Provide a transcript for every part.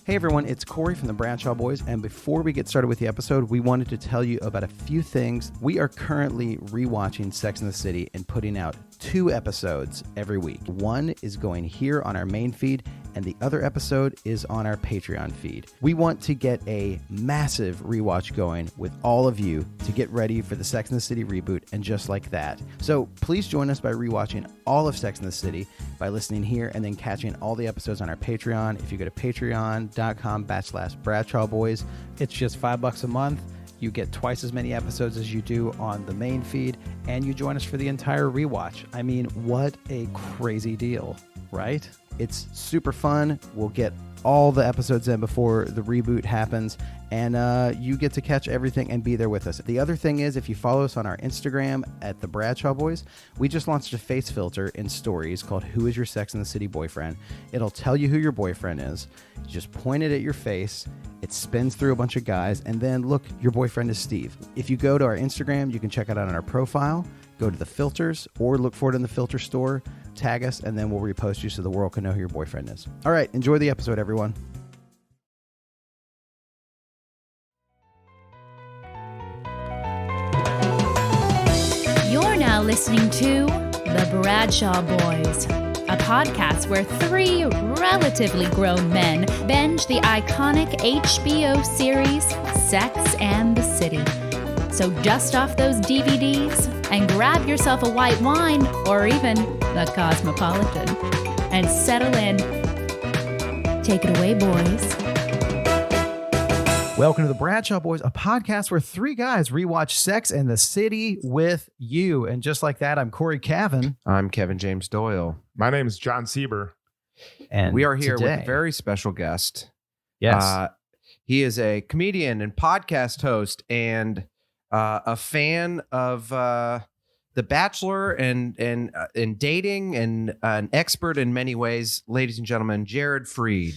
Hey everyone, it's Cory from the Bradshaw Boys, and before we get started with the episode, we wanted to tell you about a few things. We are currently rewatching Sex and the City and putting out 2 episodes every week. One is going here on our main feed, and the other episode is on our Patreon feed. We want to get a massive rewatch going with all of you to get ready for the Sex and the City reboot, and just like that. So please join us by rewatching all of Sex and the City by listening here and then catching all the episodes on our Patreon. If you go to patreon.com/Bradshaw Boys, it's just $5 a month. You get twice as many episodes as you do on the main feed, and you join us for the entire rewatch. I mean, what a crazy deal, right? It's super fun. We'll get all the episodes in before the reboot happens, and you get to catch everything and be there with us. The other thing is, if you follow us on our Instagram at the Bradshaw Boys, we just launched a face filter in stories called Who is Your Sex and the City Boyfriend? It'll tell you who your boyfriend is. You just point it at your face. It spins through a bunch of guys, and then look, your boyfriend is Steve. If you go to our Instagram, you can check it out on our profile, go to the filters, or look for it in the filter store, tag us, and then we'll repost you so the world can know who your boyfriend is. All right, enjoy the episode, everyone. You're now listening to The Bradshaw Boys, a podcast where 3 relatively grown men binge the iconic HBO series Sex and the City. So dust off those DVDs and grab yourself a white wine or even a Cosmopolitan and settle in. Take it away, boys. Welcome to the Bradshaw Boys, a podcast where 3 guys rewatch Sex and the City with you. And just like that, I'm Cory Cavin. I'm Kevin James Doyle. My name is Jon Sieber. And we are here with a very special guest. Yes. He is a comedian and podcast host and a fan of The Bachelor and dating and an expert in many ways. Ladies and gentlemen, Jared Freid.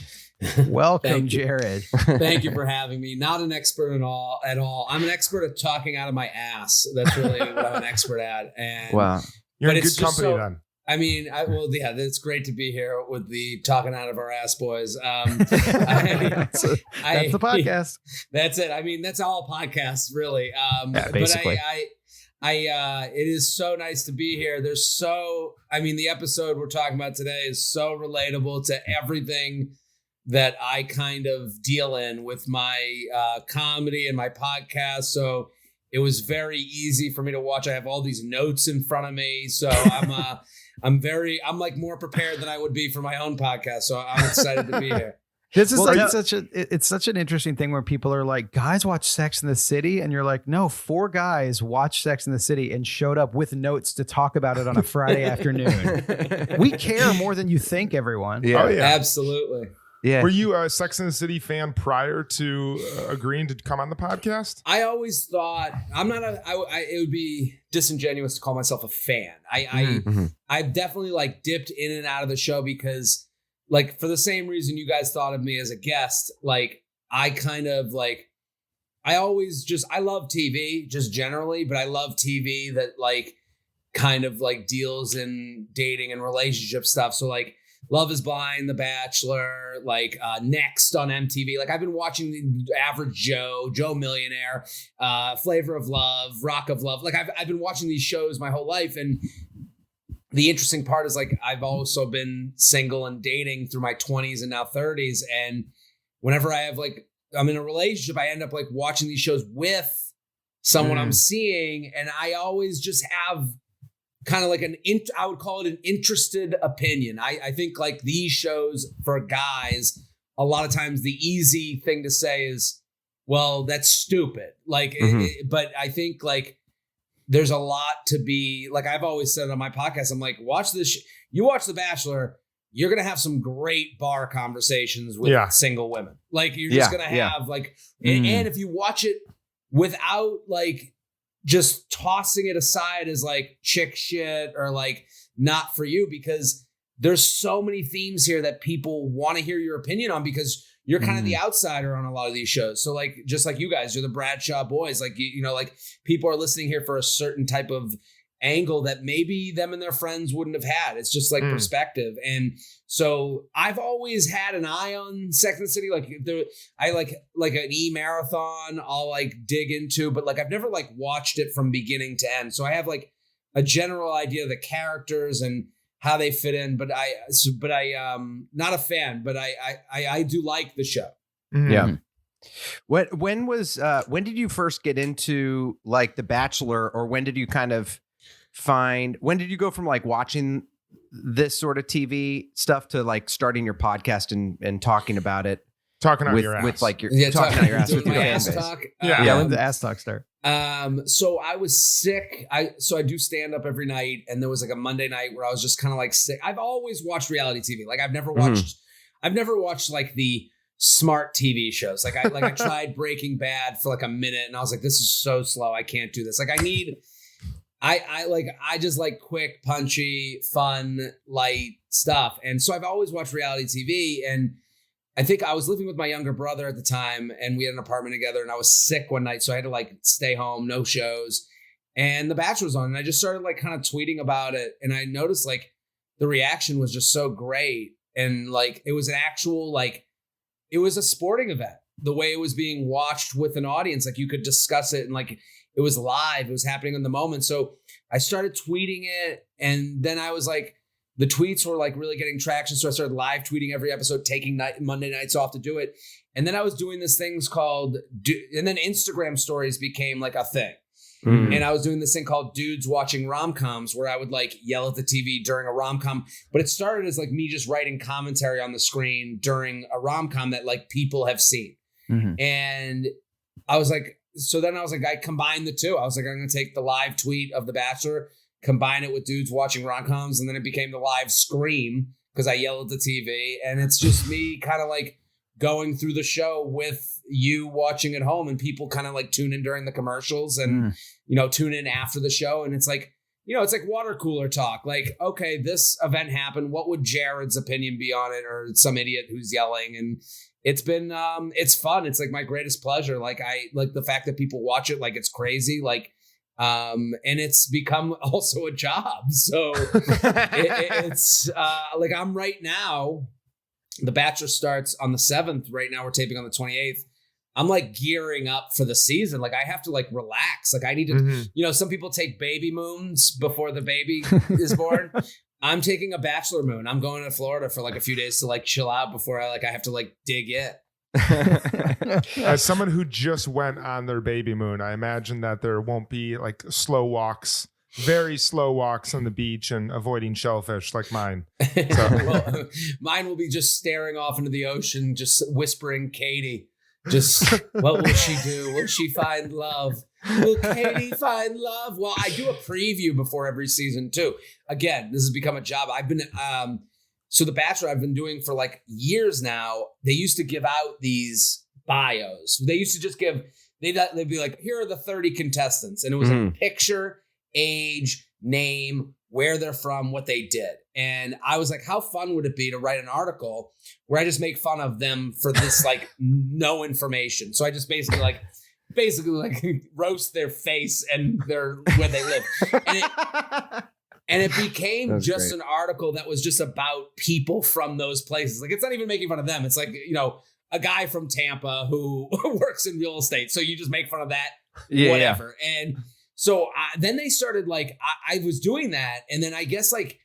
Welcome, Jared. Thank you for having me. Not an expert at all. I'm an expert at talking out of my ass. That's really what I'm an expert at. And wow, you're in good company then. I mean, it's great to be here with the talking out of our ass boys. That's the podcast. That's it. I mean, that's all podcasts, really. Basically. But it is so nice to be here. The episode we're talking about today is so relatable to everything that I kind of deal in with my comedy and my podcast. So it was very easy for me to watch. I have all these notes in front of me. So I'm like more prepared than I would be for my own podcast. So I'm excited to be here. This is it's such an interesting thing where people are like, guys watch Sex in the City, and you're like, no, 4 guys watched Sex in the City and showed up with notes to talk about it on a Friday afternoon. We care more than you think, everyone. Yeah. Oh, yeah. Absolutely. Yeah. Were you a Sex and the City fan prior to agreeing to come on the podcast? I always thought it would be disingenuous to call myself a fan. I've definitely like dipped in and out of the show because like for the same reason you guys thought of me as a guest, like I love TV just generally, but I love TV that like kind of like deals in dating and relationship stuff. So like Love is Blind, The Bachelor, like Next on MTV. Like I've been watching the Average Joe Millionaire, Flavor of Love, Rock of Love. Like I've been watching these shows my whole life. And the interesting part is like I've also been single and dating through my 20s and now 30s. And whenever I'm in a relationship, I end up like watching these shows with someone I'm seeing. And I always just have kind of like I would call it an interested opinion. I think like these shows for guys, a lot of times the easy thing to say is, well, that's stupid. Like, but I think like there's a lot to be like, I've always said on my podcast, I'm like, watch this. You watch The Bachelor, you're going to have some great bar conversations with single women. Like you're just going to have like, and if you watch it without like, just tossing it aside as like chick shit or like not for you, because there's so many themes here that people want to hear your opinion on because you're kind of the outsider on a lot of these shows. So like, just like you guys, you're the Bradshaw Boys. Like, you know, like people are listening here for a certain type of angle that maybe them and their friends wouldn't have had. It's just like perspective. And so I've always had an eye on Sex and the City. Like I like an E-marathon I'll like dig into, but like I've never like watched it from beginning to end. So I have like a general idea of the characters and how they fit in, but I not a fan, but I do like the show. Mm-hmm. Yeah. When did you first get into like The Bachelor, or when did you kind of when did you go from like watching this sort of TV stuff to like starting your podcast and talking about it? Talking out with, your ass. with like your Talking out your ass doing with your my fan ass base. talk. Yeah, when the ass talk start. So I was sick. I do stand up every night, and there was like a Monday night where I was just kind of like sick. I've always watched reality TV. Like I've never watched like the smart TV shows. Like I tried Breaking Bad for like a minute, and I was like, this is so slow. I can't do this. Like I just like quick, punchy, fun, light stuff. And so I've always watched reality TV, and I think I was living with my younger brother at the time, and we had an apartment together, and I was sick one night. So I had to like stay home, no shows. And The Bachelor was on, and I just started like kind of tweeting about it. And I noticed like the reaction was just so great. And like, it was an actual, like, it was a sporting event, the way it was being watched with an audience. Like you could discuss it, and like, it was live, it was happening in the moment. So I started tweeting it. And then I was like, the tweets were like really getting traction. So I started live tweeting every episode, taking Monday nights off to do it. And then I was doing this things called, and then Instagram stories became like a thing. And I was doing this thing called Dudes Watching Rom-Coms, where I would like yell at the TV during a rom-com. But it started as like me just writing commentary on the screen during a rom-com that like people have seen. And I was like, I combined the two. I was like, I'm going to take the live tweet of The Bachelor, combine it with Dudes Watching Rom-Coms, and then it became the live scream because I yell at the TV. And it's just me kind of like going through the show with you watching at home, and people kind of like tune in during the commercials and, you know, tune in after the show. And it's like, you know, it's like water cooler talk. Like, okay, this event happened. What would Jared's opinion be on it? Or some idiot who's yelling. And it's been, it's fun. It's like my greatest pleasure. Like I like the fact that people watch it, like it's crazy. Like, and it's become also a job. So it's like I'm right now, The Bachelor starts on the 7th. Right now we're taping on the 28th. I'm like gearing up for the season. Like I have to like relax. Like I need to, you know, some people take baby moons before the baby is born. I'm taking a Bachelor moon. I'm going to Florida for like a few days to like chill out before I have to like dig in. As someone who just went on their baby moon, I imagine that there won't be like slow walks, very slow walks on the beach and avoiding shellfish like mine. So. Well, mine will be just staring off into the ocean, just whispering, Katie, just what will she do? Will she find love? Will Katie find love? Well, I do a preview before every season too. Again, this has become a job. I've been, so The Bachelor I've been doing for like years now. They used to give out these bios. They used to just give, they'd be like, here are the 30 contestants. And it was like picture, age, name, where they're from, what they did. And I was like, how fun would it be to write an article where I just make fun of them for this like no information. So I just basically like roast their face and where they live. And it became just an article that was just about people from those places. Like, it's not even making fun of them. It's like, you know, a guy from Tampa who works in real estate. So you just make fun of that, whatever. Yeah. And so then they started like, I was doing that. And then I guess like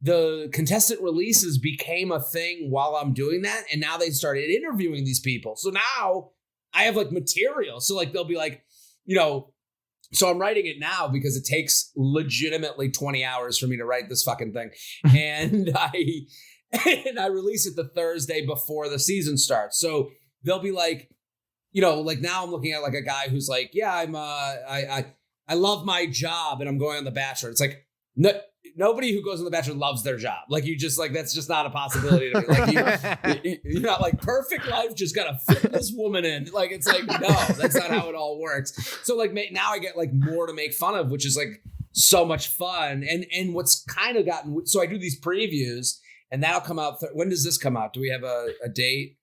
the contestant releases became a thing while I'm doing that. And now they started interviewing these people. So now I have like material. So like, they'll be like, you know, so I'm writing it now because it takes legitimately 20 hours for me to write this fucking thing. And I release it the Thursday before the season starts. So they'll be like, you know, like now I'm looking at like a guy who's like, yeah, I love my job and I'm going on The Bachelor. It's like, nobody who goes on The Bachelor loves their job. Like you just like, that's just not a possibility to me. Like you're not like perfect life, just gotta fit this woman in. Like, it's like, no, that's not how it all works. So like now I get like more to make fun of, which is like so much fun. And what's kind of gotten, so I do these previews and that'll come out. When does this come out? Do we have a date?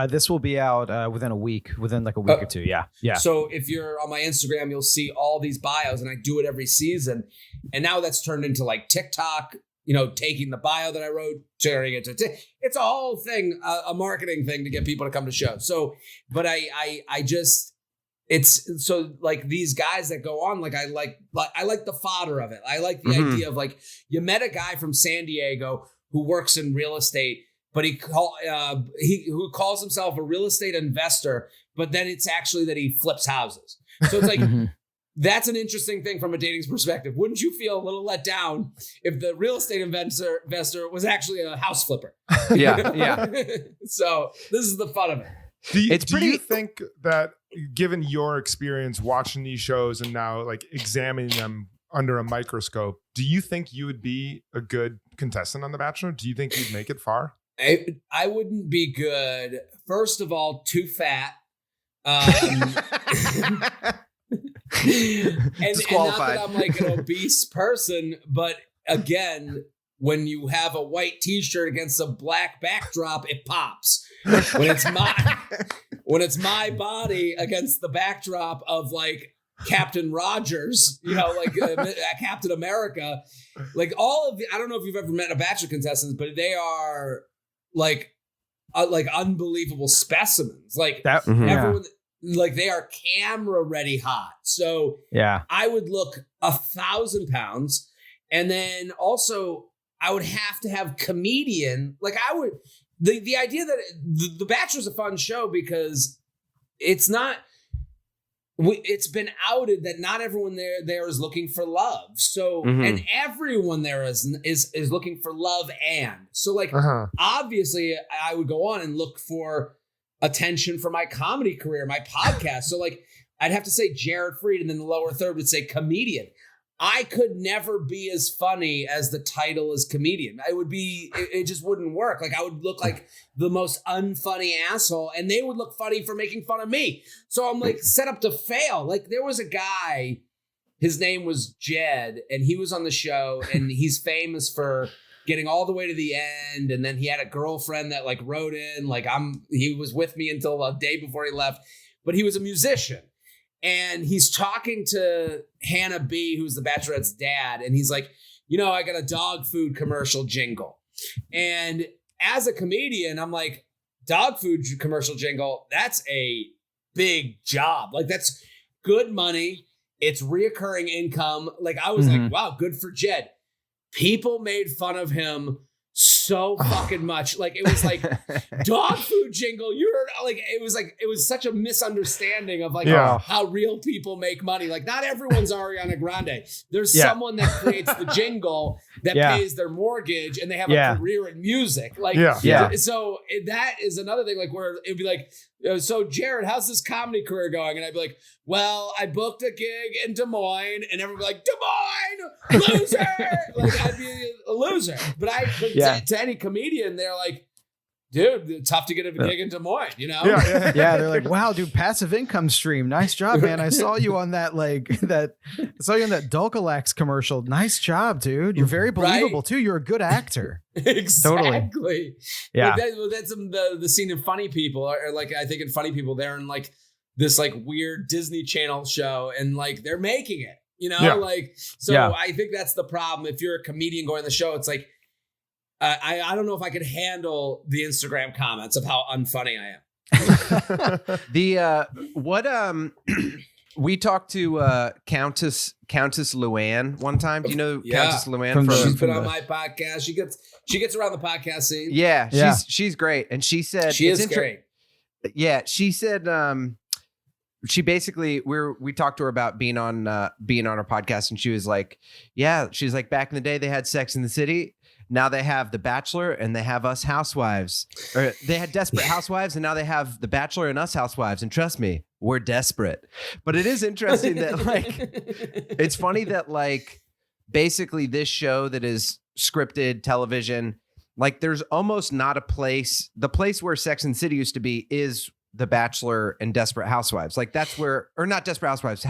This will be out within a week, within like a week or two. Yeah. Yeah. So if you're on my Instagram, you'll see all these bios, and I do it every season. And now that's turned into like TikTok, taking the bio that I wrote, sharing it to it's a whole thing, a marketing thing to get people to come to shows. So, but I just, it's so like these guys that go on, like I like the fodder of it. I like the idea of like, you met a guy from San Diego who works in real estate, but who calls himself a real estate investor, but then it's actually that he flips houses. So it's like, that's an interesting thing from a dating perspective. Wouldn't you feel a little let down if the real estate investor was actually a house flipper? Yeah. So this is the fun of it. Do you think that, given your experience watching these shows and now like examining them under a microscope, do you think you would be a good contestant on The Bachelor? Do you think you'd make it far? I wouldn't be good. First of all, too fat. And not that I'm like an obese person, but again, when you have a white t-shirt against a black backdrop, it pops. When it's my body against the backdrop of like Captain Rogers, like Captain America, like all of I don't know if you've ever met a Bachelor contestants, but they are like unbelievable specimens. Like that, everyone, like they are camera ready hot. So yeah, I would look 1,000 pounds, and then also I would have to have comedian. Like I would, the idea that the Bachelor's a fun show because it's not. It's been outed that not everyone there is looking for love. So, and everyone there is looking for love. And so like, obviously I would go on and look for attention for my comedy career, my podcast. So like, I'd have to say Jared Freid, and then the lower third would say comedian. I could never be as funny as the title as comedian. It just wouldn't work. Like I would look like the most unfunny asshole, and they would look funny for making fun of me. So I'm like set up to fail. Like there was a guy, his name was Jed, and he was on the show, and he's famous for getting all the way to the end. And then he had a girlfriend that like wrote in, like he was with me until a day before he left, but he was a musician. And he's talking to Hannah B, who's the Bachelorette's dad. And he's like, I got a dog food commercial jingle. And as a comedian, I'm like, dog food commercial jingle, that's a big job. Like that's good money. It's reoccurring income. Like I was like, wow, good for Jed. People made fun of him so fucking much. Like it was like dog food jingle. It was such a misunderstanding of like how real people make money. Like not everyone's Ariana Grande. There's someone that creates the jingle that pays their mortgage, and they have a career in music. Like so that is another thing. Like where it'd be like, so Jared, how's this comedy career going? And I'd be like, well, I booked a gig in Des Moines, and everyone would be like, Des Moines, loser. Like I'd be a loser. But to any comedian, they're like, dude, it's tough to get a gig in Des Moines, Yeah, they're like, wow, dude, passive income stream. Nice job, man. I saw you on that, I saw you on that Dulcolax commercial. Nice job, dude. You're very believable too. You're a good actor. Exactly. Totally. Yeah. That's the scene in Funny People, or like, I think in Funny People, they're in like this like weird Disney Channel show, and like they're making it, I think that's the problem. If you're a comedian going on the show, it's like, I don't know if I could handle the Instagram comments of how unfunny I am. We talked to Countess Luann one time. Do you know Countess Luann? She's been on my podcast. She gets around the podcast scene. Yeah, she's great. And she said she is great. Yeah, she said she basically we talked to her about being on our podcast, and she was like, she's like, back in the day they had Sex in the City. Now they have The Bachelor, and they have Us Housewives. Or they had Desperate Housewives, and now they have The Bachelor and Us Housewives. And trust me, we're desperate. But it is interesting that it's funny that basically this show that is scripted television, there's almost not a place. The place where Sex and the City used to be is The Bachelor and Desperate Housewives. That's where, or not Desperate Housewives,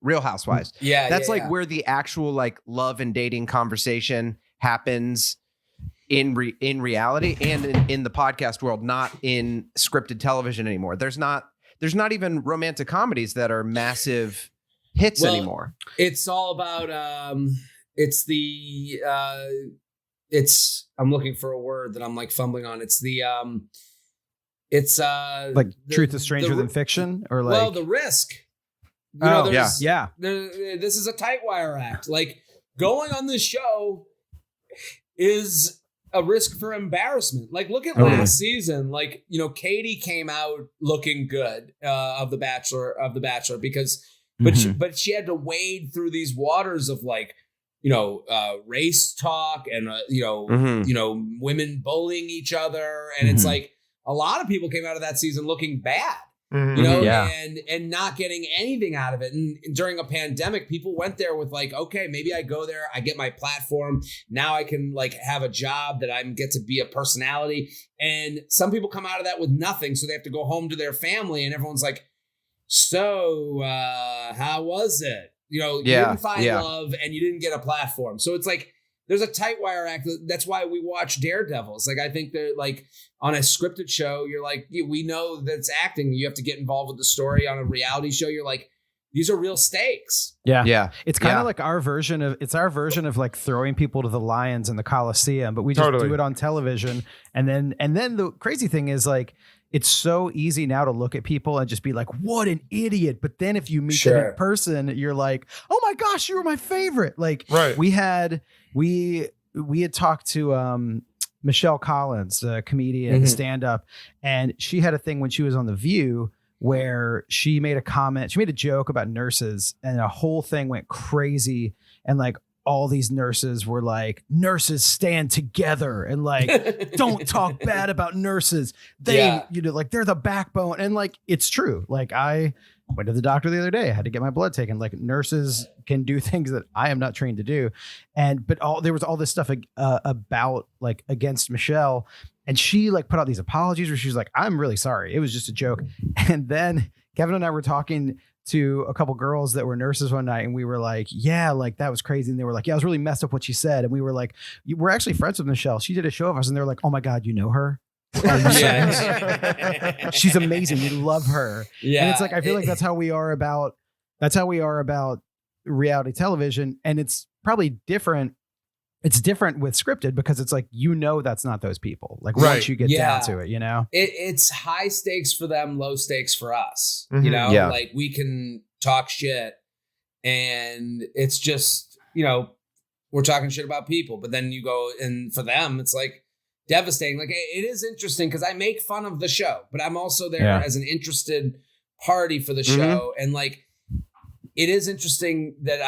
Real Housewives. Yeah, that's where the actual love and dating conversation happens. in reality and in the podcast world, not in scripted television anymore. There's not even romantic comedies that are massive hits anymore. It's all about I'm looking for a word that I'm like fumbling on. It's like truth is stranger than fiction, or like the risk. This is a tight wire act. Like going on this show is a risk for embarrassment. Like look at last season. Like Katie came out looking good of the Bachelor because, but she had to wade through these waters of like race talk and women bullying each other, and it's like a lot of people came out of that season looking bad. And not getting anything out of it. And during a pandemic, people went there with like, okay, maybe I go there, I get my platform. Now I can like have a job that I get to be a personality. And some people come out of that with nothing. So they have to go home to their family and everyone's like, so how was it? You didn't find love and you didn't get a platform. So it's like, there's a tight wire act. That's why we watch Daredevils. Like, I think that like on a scripted show, you're like, we know that it's acting. You have to get involved with the story. On a reality show, you're like, these are real stakes. Yeah. Yeah. It's kind of like our version of like throwing people to the lions in the Coliseum, but we just do it on television. And then the crazy thing is like, it's so easy now to look at people and just be like, what an idiot. But then if you meet them in person, you're like, oh my gosh, you were my favorite. Like we had talked to Michelle Collins, a comedian, stand-up, and she had a thing when she was on The View where she made a joke about nurses, and the whole thing went crazy. And like all these nurses were like, nurses stand together and like, don't talk bad about nurses. They, like they're the backbone. And like, it's true. Like I went to the doctor the other day. I had to get my blood taken. Like nurses can do things that I am not trained to do. But there was all this stuff about like against Michelle. And she like put out these apologies where she was like, I'm really sorry. It was just a joke. And then Kevin and I were talking to a couple girls that were nurses one night, and we were like, yeah, like that was crazy. And they were like, yeah, it was really messed up what she said. And we were like, we're actually friends with Michelle. She did a show of us. And they were like, oh my God, you know her? She's amazing. We love her. Yeah. And it's like, I feel like that's how we are about reality television. And it's probably different. It's different with scripted because it's like, that's not those people. Like once you get down to it, it's high stakes for them, low stakes for us, like we can talk shit and it's just, we're talking shit about people, but then you go and for them, it's like devastating. Like it is interesting because I make fun of the show, but I'm also there as an interested party for the show. And like, it is interesting that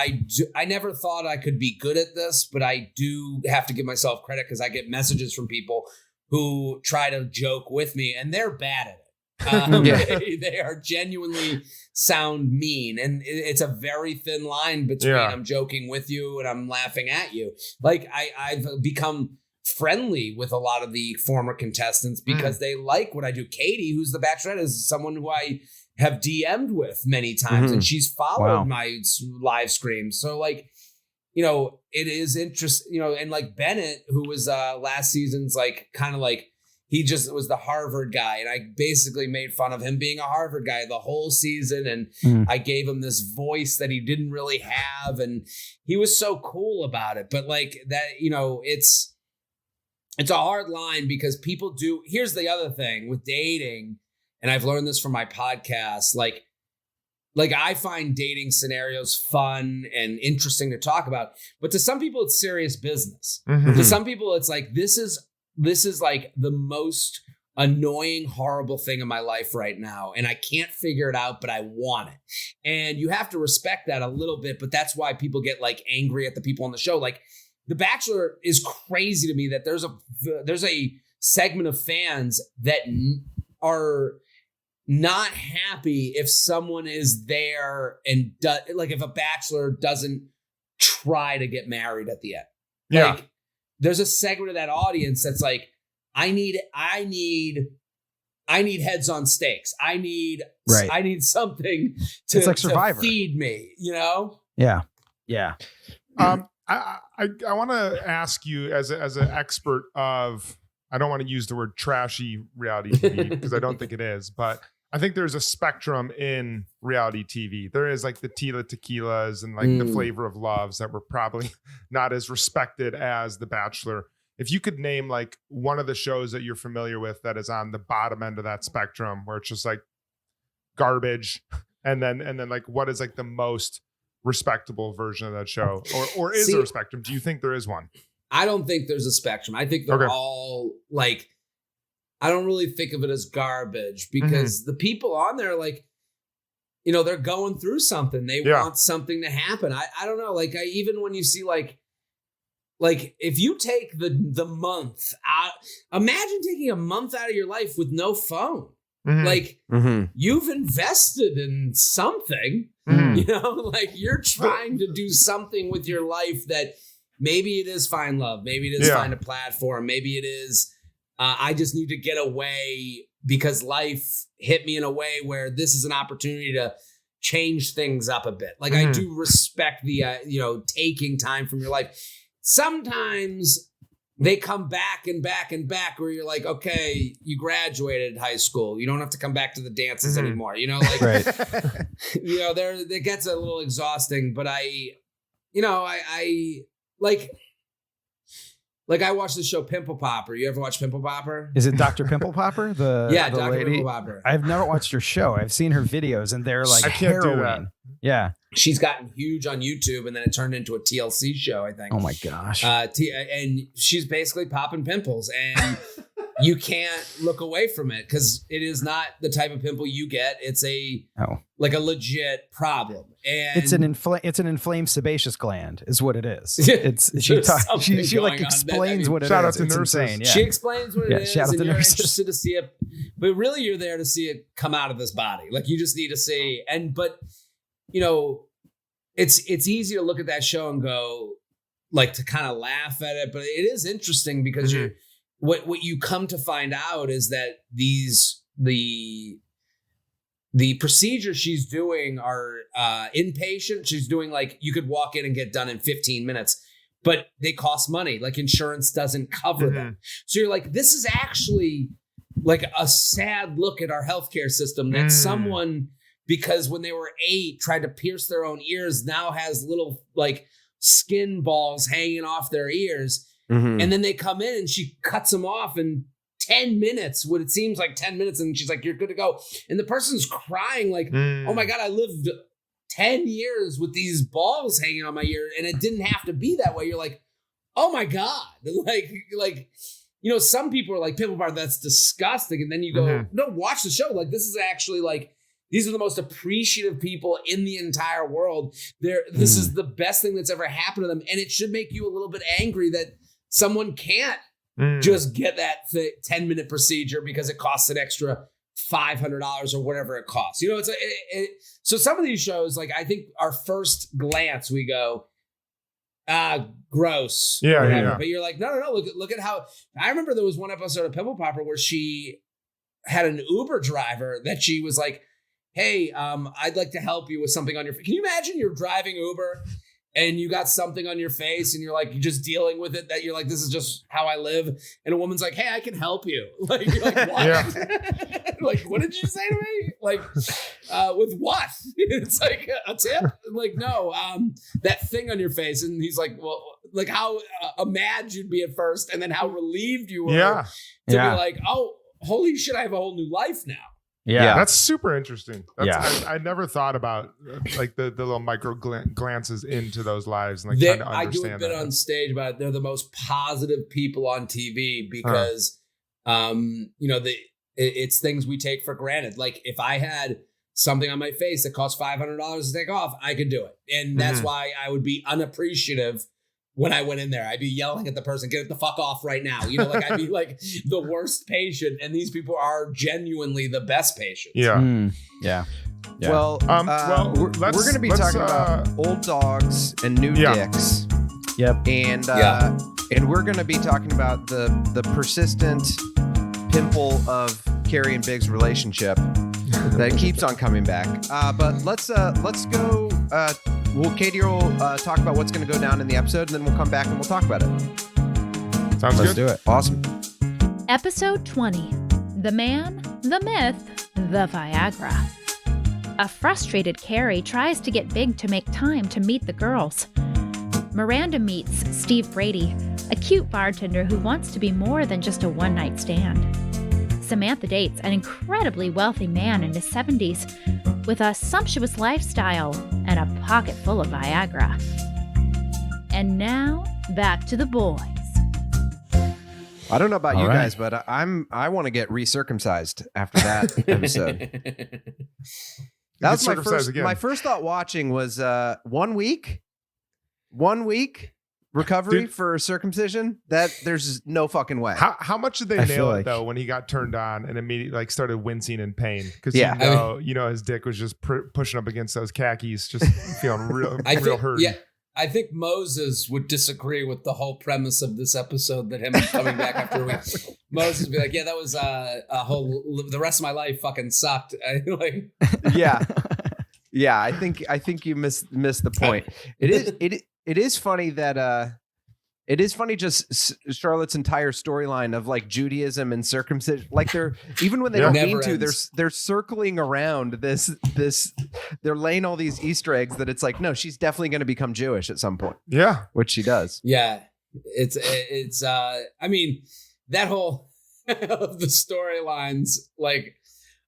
I never thought I could be good at this, but I do have to give myself credit because I get messages from people who try to joke with me and they're bad at it. They are genuinely sound mean. And it's a very thin line between I'm joking with you and I'm laughing at you. Like I've become friendly with a lot of the former contestants because they like what I do. Katie, who's the Bachelorette, is someone who I have DM'd with many times and she's followed my live streams. So like, it is interesting, and like Bennett, who was last season's like, kind of like, he just was the Harvard guy. And I basically made fun of him being a Harvard guy the whole season. And I gave him this voice that he didn't really have. And he was so cool about it. But like that, it's a hard line because people do. Here's the other thing with dating. And I've learned this from my podcast. Like I find dating scenarios fun and interesting to talk about, but to some people it's serious business. To some people it's like, this is like the most annoying, horrible thing in my life right now. And I can't figure it out, but I want it. And you have to respect that a little bit, but that's why people get like angry at the people on the show. Like The Bachelor is crazy to me that there's a segment of fans that are not happy if someone is there and like if a bachelor doesn't try to get married at the end. Like there's a segment of that audience that's like, I need heads on stakes. I need something to, it's like Survivor. to feed me, Yeah. I I want to ask you as an expert of, I don't want to use the word trashy reality TV because I don't think it is, but I think there's a spectrum in reality TV. There is like the Tila Tequilas and like the Flavor of Loves that were probably not as respected as The Bachelor. If you could name like one of the shows that you're familiar with that is on the bottom end of that spectrum, where it's just like garbage, and then like what is like the most respectable version of that show, or is there a spectrum? Do you think there is one? I don't think there's a spectrum. I think they're all like, I don't really think of it as garbage because the people on there, like, you know, they're going through something. They want something to happen. I don't know. Like, even when you see like if you take the month out, imagine taking a month out of your life with no phone. Like you've invested in something, you know, like you're trying to do something with your life that maybe it is find love. Maybe it is find a platform. Maybe it is, I just need to get away because life hit me in a way where this is an opportunity to change things up a bit. Like I do respect the, you know, taking time from your life. Sometimes they come back and back and back where you're like, okay, you graduated high school. You don't have to come back to the dances anymore. You know, like, you know, it gets a little exhausting, but I I watched the show Pimple Popper. You ever watch Pimple Popper? Is it Dr. Pimple Popper? The Dr. lady? Pimple Popper. I've never watched her show. I've seen her videos and they're like I can't do that. Yeah. She's gotten huge on YouTube and then it turned into a TLC show, I think. Oh my gosh. And she's basically popping pimples and you can't look away from it because it is not the type of pimple you get. It's like a legit problem. And it's an inflamed sebaceous gland is what it is. She like explains what it is. Shout out to it's nurses. insane. Yeah. She explains what it is shout out and to you're nurses. interested to see it. But really you're there to see it come out of this body. Like you just need to see. But you know, it's easy to look at that show and go like to kind of laugh at it. But it is interesting because what you come to find out is that the procedures she's doing are inpatient. She's doing like you could walk in and get done in 15 minutes, but they cost money. Like insurance doesn't cover them. So you're like, this is actually like a sad look at our healthcare system that someone, because when they were 8, tried to pierce their own ears, now has little like skin balls hanging off their ears. And then they come in and she cuts them off in 10 minutes, what it seems like 10 minutes. And she's like, you're good to go. And the person's crying like, oh my God, I lived 10 years with these balls hanging on my ear and it didn't have to be that way. You're like, oh my God. Like, you know, some people are like, Pimple Bar, that's disgusting. And then you go, no, watch the show. Like, this is actually like, these are the most appreciative people in the entire world. This is the best thing that's ever happened to them. And it should make you a little bit angry that someone can't just get that 10-minute procedure because it costs an extra $500 or whatever it costs. You know, so some of these shows, like I think our first glance, we go, gross. Yeah. But you're like, no. Look at how, I remember there was one episode of Pimple Popper where she had an Uber driver that she was like, hey, I'd like to help you with something on your face. Can you imagine you're driving Uber and you got something on your face and you're like, you're just dealing with it, that you're like, this is just how I live. And a woman's like, hey, I can help you. Like, you're like, what? Like, what did you say to me? Like, with what? It's like a tip? Like, no, that thing on your face. And he's like, well, like how mad you'd be at first and then how relieved you were to be like, oh, holy shit, I have a whole new life now. Yeah, that's super interesting. I never thought about like the little micro glances into those lives and like trying to understand. I do a bit on stage about it. They're the most positive people on TV because, you know, it's things we take for granted. Like if I had something on my face that cost $500 to take off, I could do it, and that's why I would be unappreciative. When I went in there, I'd be yelling at the person, get it the fuck off right now. You know, like I'd be like the worst patient. And these people are genuinely the best patients. Yeah. Well, we're going to be talking about old dogs and new dicks. Yep. And we're going to be talking about the persistent pimple of Carrie and Big's relationship that keeps on coming back. But let's go Well, Katie will talk about what's going to go down in the episode, and then we'll come back and we'll talk about it. Sounds Let's good. do it. Awesome. Episode 20. The Man, the Myth, the Viagra. A frustrated Carrie tries to get big to make time to meet the girls. Miranda meets Steve Brady, a cute bartender who wants to be more than just a one-night stand. Samantha dates an incredibly wealthy man in his 70s with a sumptuous lifestyle and a pocket full of Viagra. And now, back to the boys. I don't know about All you right. guys, but I want to get recircumcised after that episode. That was my first thought watching was 1 week recovery Dude. for circumcision. That there's no fucking way. How much did they I feel nail it like- though when he got turned on and immediately like started wincing in pain? Because Yeah. you know his dick was just pushing up against those khakis, just feeling real hurt. Yeah, I think Moses would disagree with the whole premise of this episode that him coming back after a week. Moses would be like, yeah, that was a whole, the rest of my life fucking sucked. Yeah. Yeah, I think you missed the point. It is funny that it is funny just Charlotte's entire storyline of like Judaism and circumcision. Like they're even when they don't Never mean to, ends. they're circling around this. They're laying all these Easter eggs that it's like, no, she's definitely going to become Jewish at some point, Yeah. which she does. Yeah, it's I mean, that whole of the storylines, like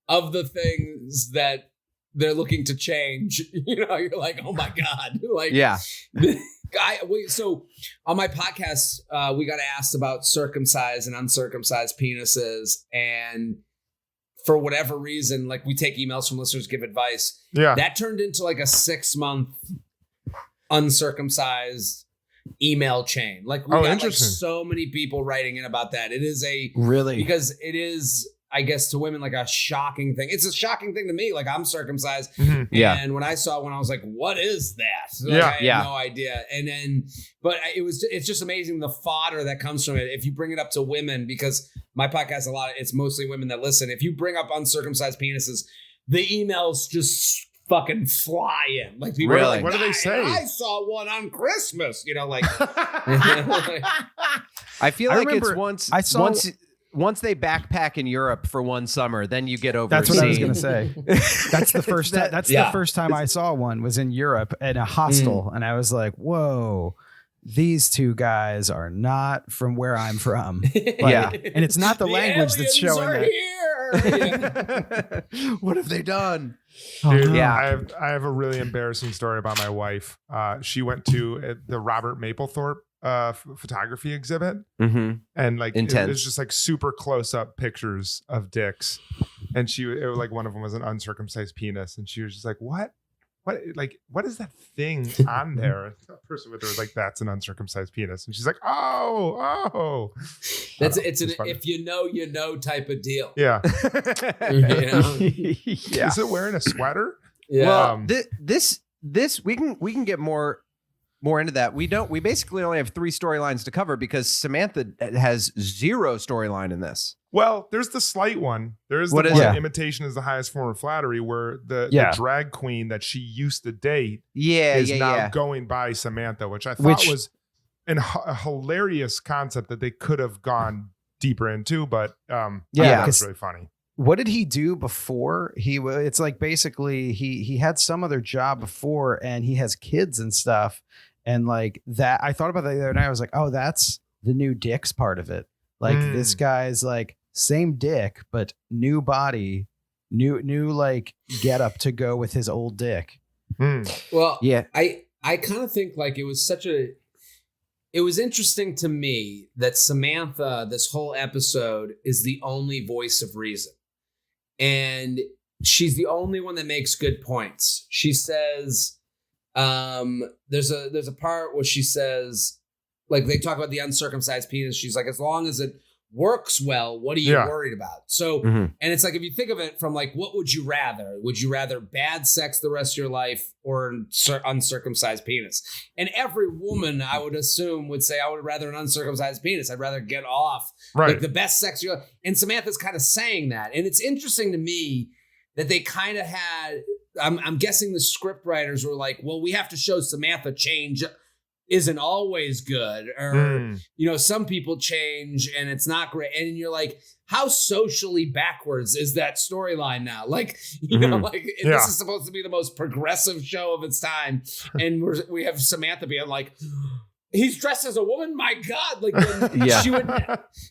of the things that they're looking to change, you know, you're like, oh my God. Like, Yeah. So on my podcast, we got asked about circumcised and uncircumcised penises. And for whatever reason, like we take emails from listeners, give advice. Yeah. That turned into like a 6-month uncircumcised email chain. Like we got like interesting. so many people writing in about that. It is Really? because it is, I guess, to women like a shocking thing. It's a shocking thing to me. Like I'm circumcised. Mhm. Yeah. And when I saw one, I was like, what is that? Like, Yeah. I had Yeah. no idea. And then, but it's just amazing the fodder that comes from it. If you bring it up to women, because my podcast, it's mostly women that listen. If you bring up uncircumcised penises, the emails just fucking fly in. Like people are Really? like, What do they say? I saw one on Christmas, you know, like, I feel I like remember it's once I saw- once they backpack in Europe for one summer, then you get over. That's what I was seeing- going to say. That's the first time. That's Yeah. the first time I saw one was in Europe at a hostel, and I was like, "Whoa, these two guys are not from where I'm from." Like, Yeah. and it's not the language that's aliens showing are that. here. Yeah. What have they done? Dude, Yeah. I have a really embarrassing story about my wife. She went to the Robert Mapplethorpe photography exhibit, Mm-hmm. and like it Intense. was just like super close up pictures of dicks, and like one of them was an uncircumcised penis, and she was just like, what is that thing on there? And the person with her was like, that's an uncircumcised penis, and she's like, oh, That's I don't know. it's an funny. if you know type of deal. Yeah. You know? Yeah. Is it wearing a sweater? Yeah. Well, This we can get more into that. We basically only have 3 storylines to cover because Samantha has 0 storyline in this. Well, there's the slight one. There's the What one, is it? imitation is the highest form of flattery, where the Yeah. drag queen that she used to date Yeah, is yeah, now yeah. going by Samantha, which I thought Which- was a hilarious concept that they could have gone deeper into, but Yeah, I thought it was 'cause- really funny. What did he do before? It's like basically he had some other job before, and he has kids and stuff, and like that. I thought about that the other night. I was like, oh, that's the new dicks part of it. Like this guy's like same dick, but new body, new like get up to go with his old dick. Well, Yeah. I kind of think like it was interesting to me that Samantha, this whole episode, is the only voice of reason. And she's the only one that makes good points. She says, there's a part where she says, like they talk about the uncircumcised penis. She's like, as long as it works well, what are you Yeah. worried about? So, Mhm. and it's like, if you think of it from like, what would you rather? Would you rather bad sex the rest of your life or an uncircumcised penis? And every woman, I would assume, would say, I would rather an uncircumcised penis. I'd rather get off Right. like the best sex you. And Samantha's kind of saying that. And it's interesting to me that they kind of had I'm guessing the script writers were like, well, we have to show Samantha change isn't always good, or some people change and it's not great, and you're like, how socially backwards is that storyline now? Like, this is supposed to be the most progressive show of its time, and we have Samantha being like, he's dressed as a woman. My God, like she would,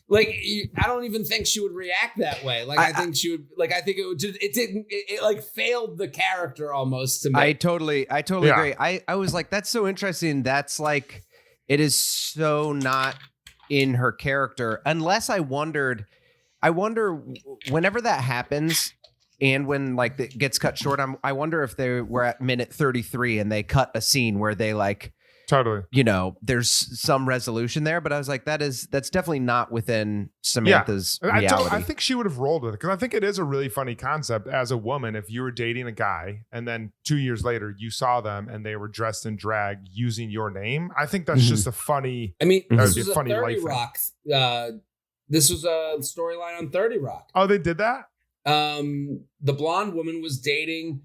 like, I don't even think she would react that way. Like, I think she would, like, I think it would just, it like failed the character almost to me. I totally agree. I was like, that's so interesting. That's like, it is so not in her character, unless I wonder whenever that happens. And when like it gets cut short, I wonder if they were at minute 33 and they cut a scene where they like, totally, there's some resolution there, but I was like, that's definitely not within Samantha's reality. I think she would have rolled with it, because I think it is a really funny concept as a woman. If you were dating a guy and then 2 years later you saw them and they were dressed in drag using your name, I think that's just a funny. I mean, this was was a 30 Rock. This was a storyline on 30 Rock. Oh, they did that? The blonde woman was dating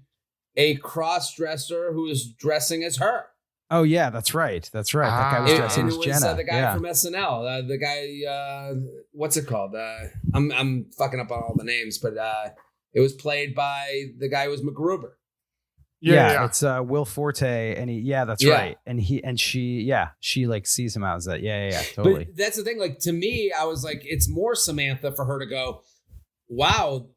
a cross-dresser who was dressing as her. Oh yeah, that's right. That guy was dressing as Jenna. The guy from SNL. The guy, what's it called? I'm fucking up on all the names, but it was played by the guy who was MacGruber. Yeah, it's Will Forte, and that's right. And she like sees him out as that. Yeah, totally. But that's the thing. Like, to me, I was like, it's more Samantha for her to go, wow,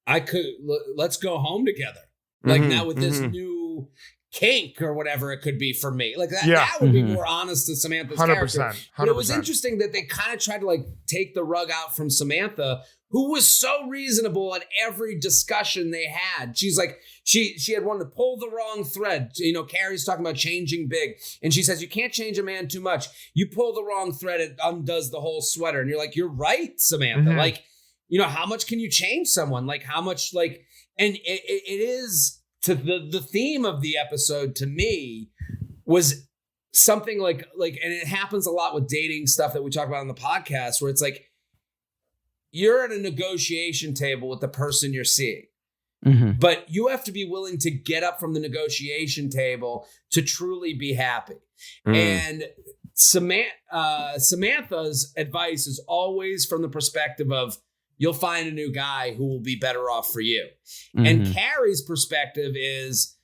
let's go home together. Like, now with this new kink or whatever it could be for me, like that would be more honest to Samantha's 100%, character. 100%. But it was interesting that they kind of tried to like take the rug out from Samantha, who was so reasonable at every discussion they had. She's like, she had wanted to pull the wrong thread. Carrie's talking about changing big, and she says, you can't change a man too much. You pull the wrong thread, it undoes the whole sweater. And you're like, you're right, Samantha. Like, how much can you change someone? Like, how much, like, and it is to the theme of the episode, to me, was something like, and it happens a lot with dating stuff that we talk about on the podcast, where it's like, you're at a negotiation table with the person you're seeing, but you have to be willing to get up from the negotiation table to truly be happy. And Samantha's advice is always from the perspective of, you'll find a new guy who will be better off for you. And Carrie's perspective is,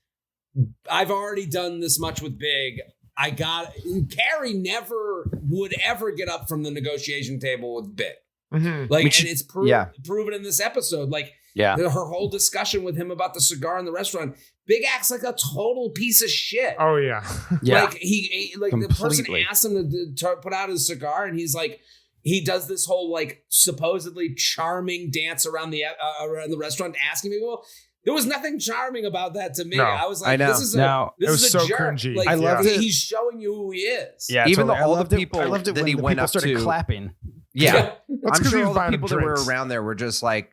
I've already done this much with Big. Carrie never would ever get up from the negotiation table with Big. Like, and it's proven in this episode. Like, her whole discussion with him about the cigar in the restaurant, Big acts like a total piece of shit. Oh yeah. Like, the person asked him to put out his cigar, and he's like, he does this whole like supposedly charming dance around the restaurant, asking people. There was nothing charming about that to me. No, I was like, this is it was a so jerk. cringy. Like, I loved it. He's showing you who he is. Yeah, even totally. all the people I loved it that when he the went people up started to clapping. Yeah. That's I'm 'cause sure he was all the buying people that were drinks. around there were just like,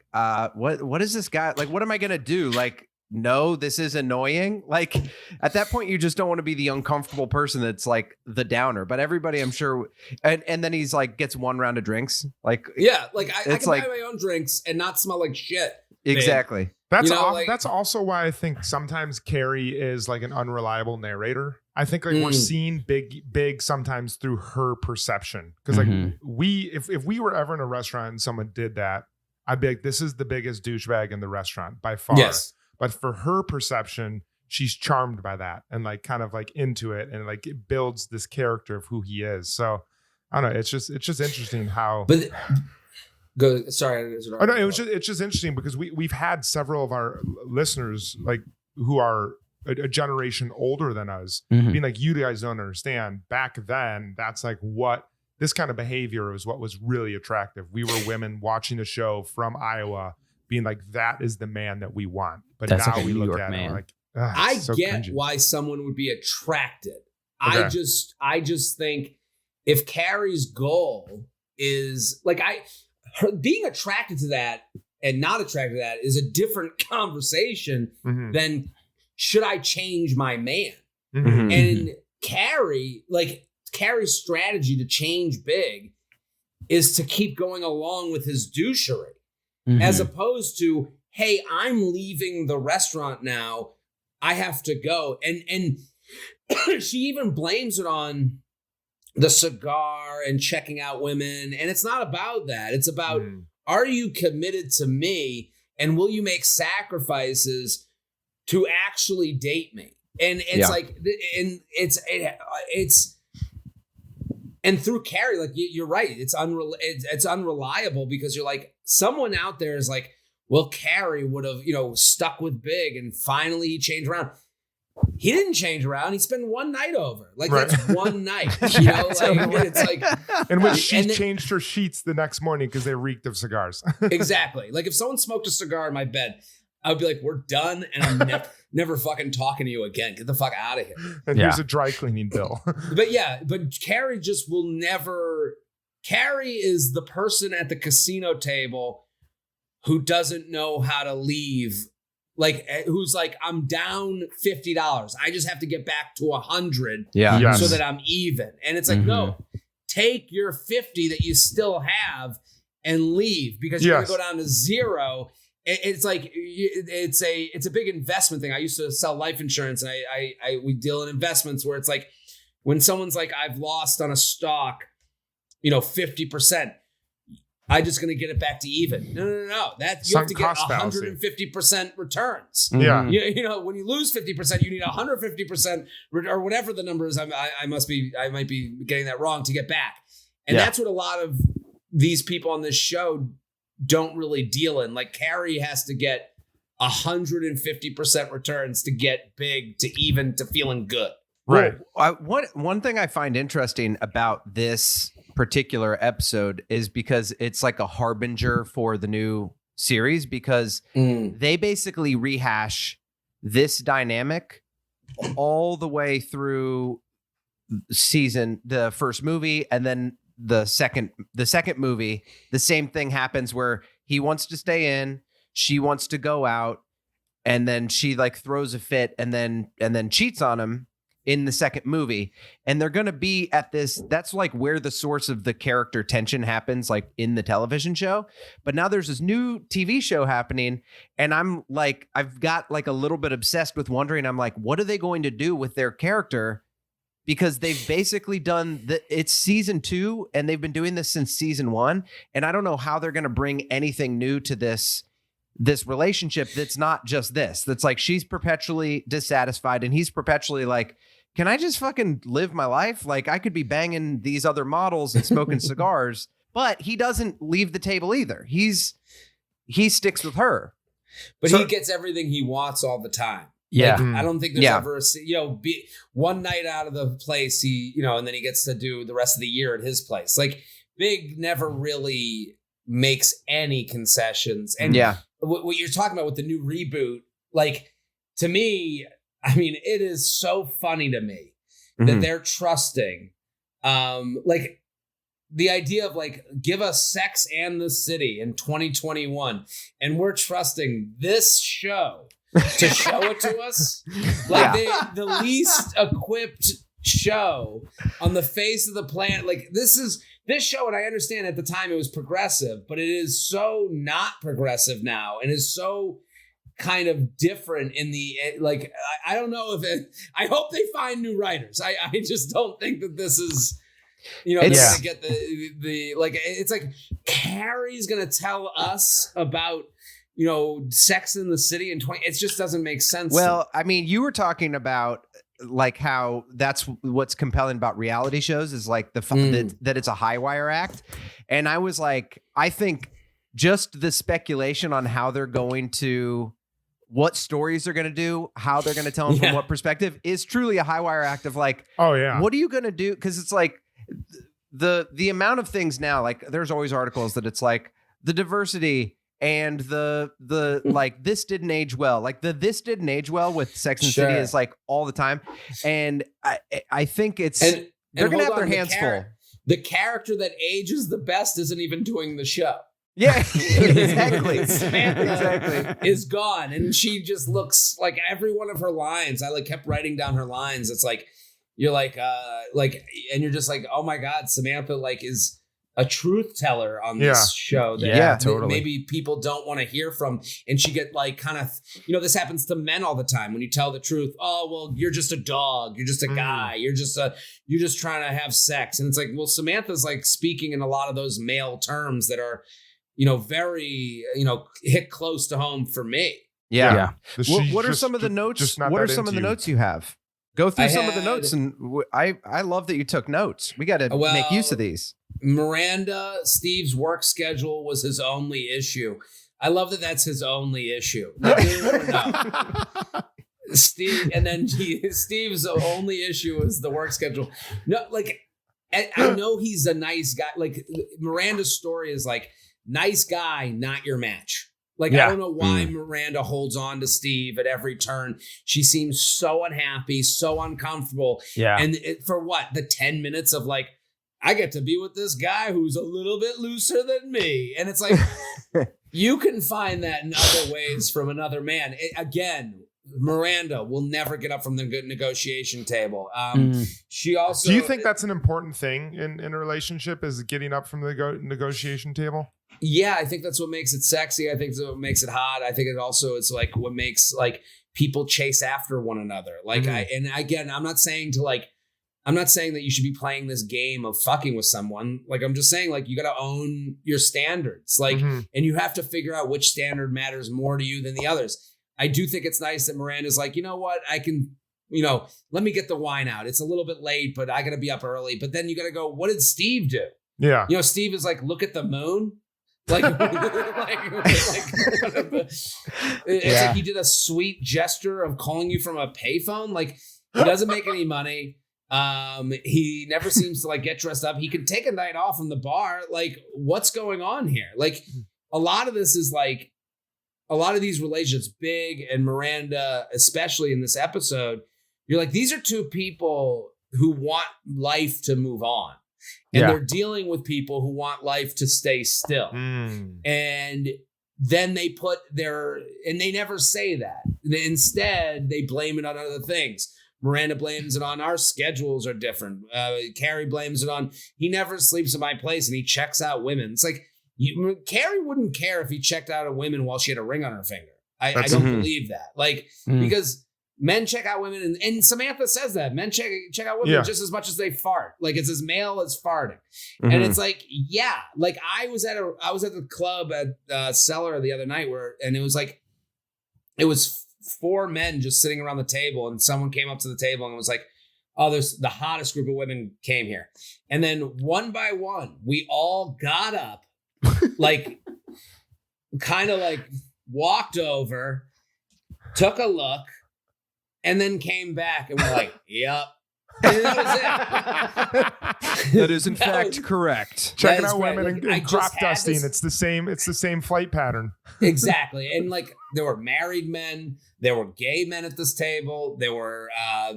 what is this guy? Like, what am I going to do? Like, no, this is annoying. Like, at that point, you just don't want to be the uncomfortable person that's like the downer. But everybody, I'm sure. And then he's like, gets one round of drinks. Like, like I can buy my own drinks and not smell like shit. Exactly. That's that's also why I think sometimes Carrie is like an unreliable narrator. I think like we're seeing big sometimes through her perception. Because like if we were ever in a restaurant and someone did that, I'd be like, this is the biggest douchebag in the restaurant by far. Yes. But for her perception, she's charmed by that and like kind of like into it, and like it builds this character of who he is. So I don't know. It's just interesting how. But go. Sorry. Oh no, it's just interesting because we've had several of our listeners like who are a generation older than us being like, you guys don't understand. Back then, that's like what this kind of behavior was what was really attractive. We were women watching the show from Iowa, being like, that is the man that we want. But that's now like we New look York at man. it like, I so get cringy. why someone would be attracted. Okay. I just think if Carrie's goal is like, her being attracted to that and not attracted to that is a different conversation than should I change my man? And Carrie's strategy to change Big is to keep going along with his douchery, as opposed to, hey, I'm leaving the restaurant now. I have to go. And she even blames it on the cigar and checking out women. And it's not about that. It's about, are you committed to me? And will you make sacrifices to actually date me? And it's like, and it's, and through Carrie, like you're right. It's unreliable because you're like, someone out there is like, well, Carrie would have, stuck with Big and finally he changed around. He didn't change around. He spent one night over. Like that's one night, it's like, in which she changed her sheets the next morning because they reeked of cigars. Exactly. Like if someone smoked a cigar in my bed, I would be like, we're done. And I'm never fucking talking to you again. Get the fuck out of here. And here's a dry cleaning bill. But Carrie just will never. Carrie is the person at the casino table who doesn't know how to leave. Like, who's like, I'm down $50. I just have to get back to 100 so that I'm even. And it's like, no, take your 50 that you still have and leave because you're going to go down to zero. It's like, it's a big investment thing. I used to sell life insurance and we deal in investments where it's like, when someone's like, I've lost on a stock, 50%. I'm just going to get it back to even. No. That you have to get 150% returns. Yeah. When you lose 50%, you need 150% or whatever the number is. I might be getting that wrong to get back. And that's what a lot of these people on this show don't really deal in. Like Carrie has to get 150% returns to get Big to even to feeling good. Right. One thing I find interesting about this particular episode is because it's like a harbinger for the new series because they basically rehash this dynamic all the way through the first movie, and then the second movie, the same thing happens where he wants to stay in, she wants to go out, and then she like throws a fit and then cheats on him in the second movie. And they're going to be at this, that's like where the source of the character tension happens, like in the television show. But now there's this new TV show happening. And I'm like, I've got like a little bit obsessed with wondering, I'm like, what are they going to do with their character? Because they've basically done it's season 2 and they've been doing this since season 1. And I don't know how they're going to bring anything new to this relationship. That's not just this, that's like, she's perpetually dissatisfied and he's perpetually like, can I just fucking live my life? Like I could be banging these other models and smoking cigars, but he doesn't leave the table either. He sticks with her, but he gets everything he wants all the time. Yeah. Like, I don't think there's ever be one night out of the place, and then he gets to do the rest of the year at his place. Like Big never really makes any concessions. And what you're talking about with the new reboot, like to me, I mean, it is so funny to me that they're trusting, like the idea of like, give us Sex and the City in 2021. And we're trusting this show to show it to us. Like the least equipped show on the face of the planet. Like this show, and I understand at the time it was progressive, but it is so not progressive now and is so kind of different in the, like, I don't know I hope they find new writers. I just don't think that this is, they're going to get the like, it's like Carrie's going to tell us about, Sex in the City in 20, it just doesn't make sense. Well, I mean, you were talking about like how that's what's compelling about reality shows is like that it's a high wire act. And I was like, I think just the speculation on how they're going to, what stories they're going to do, how they're going to tell them from what perspective is truly a high wire act of like, what are you going to do? Cause it's like the amount of things now, like there's always articles that it's like the diversity and the like, this didn't age well. Like this didn't age well with Sex and City is like all the time. And I think it's, they're going to have their hands full. The character that ages the best isn't even doing the show. Yeah, exactly. Samantha is gone, and she just looks like every one of her lines. I like kept writing down her lines. It's like you're like, and you're just like, oh my god, Samantha like is a truth teller on this show that totally. maybe people don't want to hear from. And she get like kind of, this happens to men all the time when you tell the truth. Oh, well, you're just a dog. You're just a guy. You're just trying to have sex. And it's like, well, Samantha's like speaking in a lot of those male terms that are, very, hit close to home for me. Yeah. What are some of the notes? What are some of the notes you have? Go through some of the notes, and I love that you took notes. We got to make use of these. Miranda, Steve's work schedule was his only issue. I love that that's his only issue. No. Steve, and then Steve's only issue is the work schedule. No, like I know he's a nice guy. Like Miranda's story is like nice guy, not your match. Like, I don't know why Miranda holds on to Steve at every turn. She seems so unhappy, so uncomfortable. Yeah. And for what? The 10 minutes of like, I get to be with this guy who's a little bit looser than me. And it's like, you can find that in other ways from another man. Again, Miranda will never get up from the negotiation table. She also. Do you think that's an important thing in a relationship, is getting up from the negotiation table? Yeah, I think that's what makes it sexy. I think it's what makes it hot. I think it's like what makes like people chase after one another. Like and again, I'm not saying that you should be playing this game of fucking with someone. Like, I'm just saying, like, you got to own your standards. Like, and you have to figure out which standard matters more to you than the others. I do think it's nice that Miranda's like, you know what, I can, let me get the wine out. It's a little bit late, but I got to be up early. But then you got to go, what did Steve do? Yeah. Steve is like, look at the moon. Like, it's like he did a sweet gesture of calling you from a payphone. Like, he doesn't make any money. He never seems to like get dressed up. He can take a night off from the bar. Like, what's going on here? Like, a lot of this is like, a lot of these relationships, Big and Miranda, especially in this episode, you're like, these are two people who want life to move on. And they're dealing with people who want life to stay still. And then they and they never say that. Instead, they blame it on other things. Miranda blames it on our schedules are different. Carrie blames it on, he never sleeps in my place and he checks out women. It's like, Carrie wouldn't care if he checked out a woman while she had a ring on her finger. I don't believe that. Like, because men check out women, and Samantha says that men check out women just as much as they fart. Like, it's as male as farting. And it's like, like I was at the club at Cellar the other night and it was 4 men just sitting around the table, and someone came up to the table and was like, oh, there's the hottest group of women came here. And then one by one, we all got up, like kind of like walked over, took a look, and then came back and we're like, yep. And that was it. That is in fact correct. Checking out women and crop dusting. It's the same flight pattern. Exactly. And like, there were married men, there were gay men at this table, there were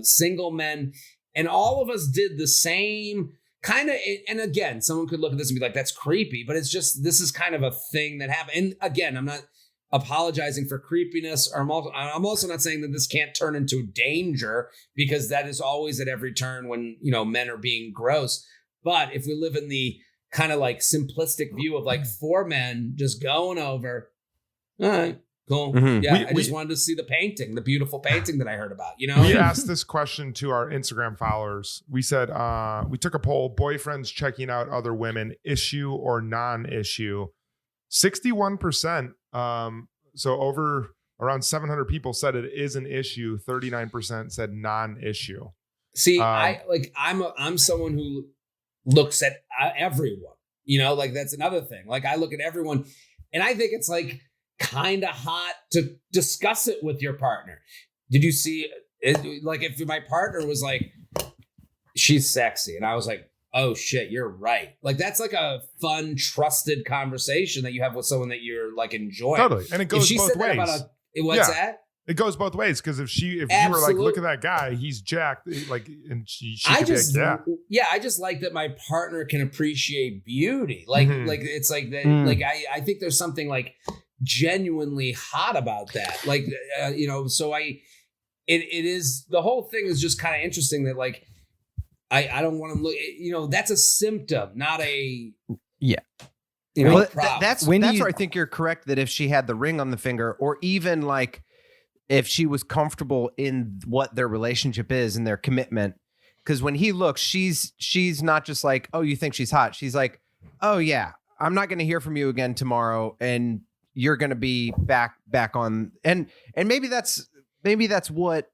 single men, and all of us did the same kind of. And again, someone could look at this and be like, that's creepy, but it's just, this is kind of a thing that happened. And again, I'm not apologizing for creepiness, or I'm also not saying that this can't turn into danger, because that is always at every turn when, men are being gross. But if we live in the kind of like simplistic view of like 4 men just going over, all right, cool. Yeah, I just wanted to see the beautiful painting that I heard about, We asked this question to our Instagram followers. We said, we took a poll, boyfriends checking out other women, issue or non-issue. 61%. So over around 700 people said it is an issue. 39% said non-issue. See, I'm someone who looks at everyone, like that's another thing. Like, I look at everyone and I think it's like kind of hot to discuss it with your partner. Did you see it? Like, if my partner was like, she's sexy, and I was like, oh shit, you're right. Like, that's like a fun, trusted conversation that you have with someone that you're like enjoying. Totally. And it goes both ways. What's that? It goes both ways, because if you were like, look at that guy, he's jacked, like, and she could be like, I just like that my partner can appreciate beauty. Like, like it's like that. Like, I think there's something like genuinely hot about that. Like, so it is, the whole thing is just kind of interesting that like, I don't want to look, that's a symptom, not a Yeah. You know, Well, props. that's When where you- I think you're correct, that if she had the ring on the finger, or even like if she was comfortable in what their relationship is and their commitment, because when he looks, she's not just like, oh, you think she's hot. She's like, oh yeah, I'm not going to hear from you again tomorrow, and you're going to be back on. And maybe that's what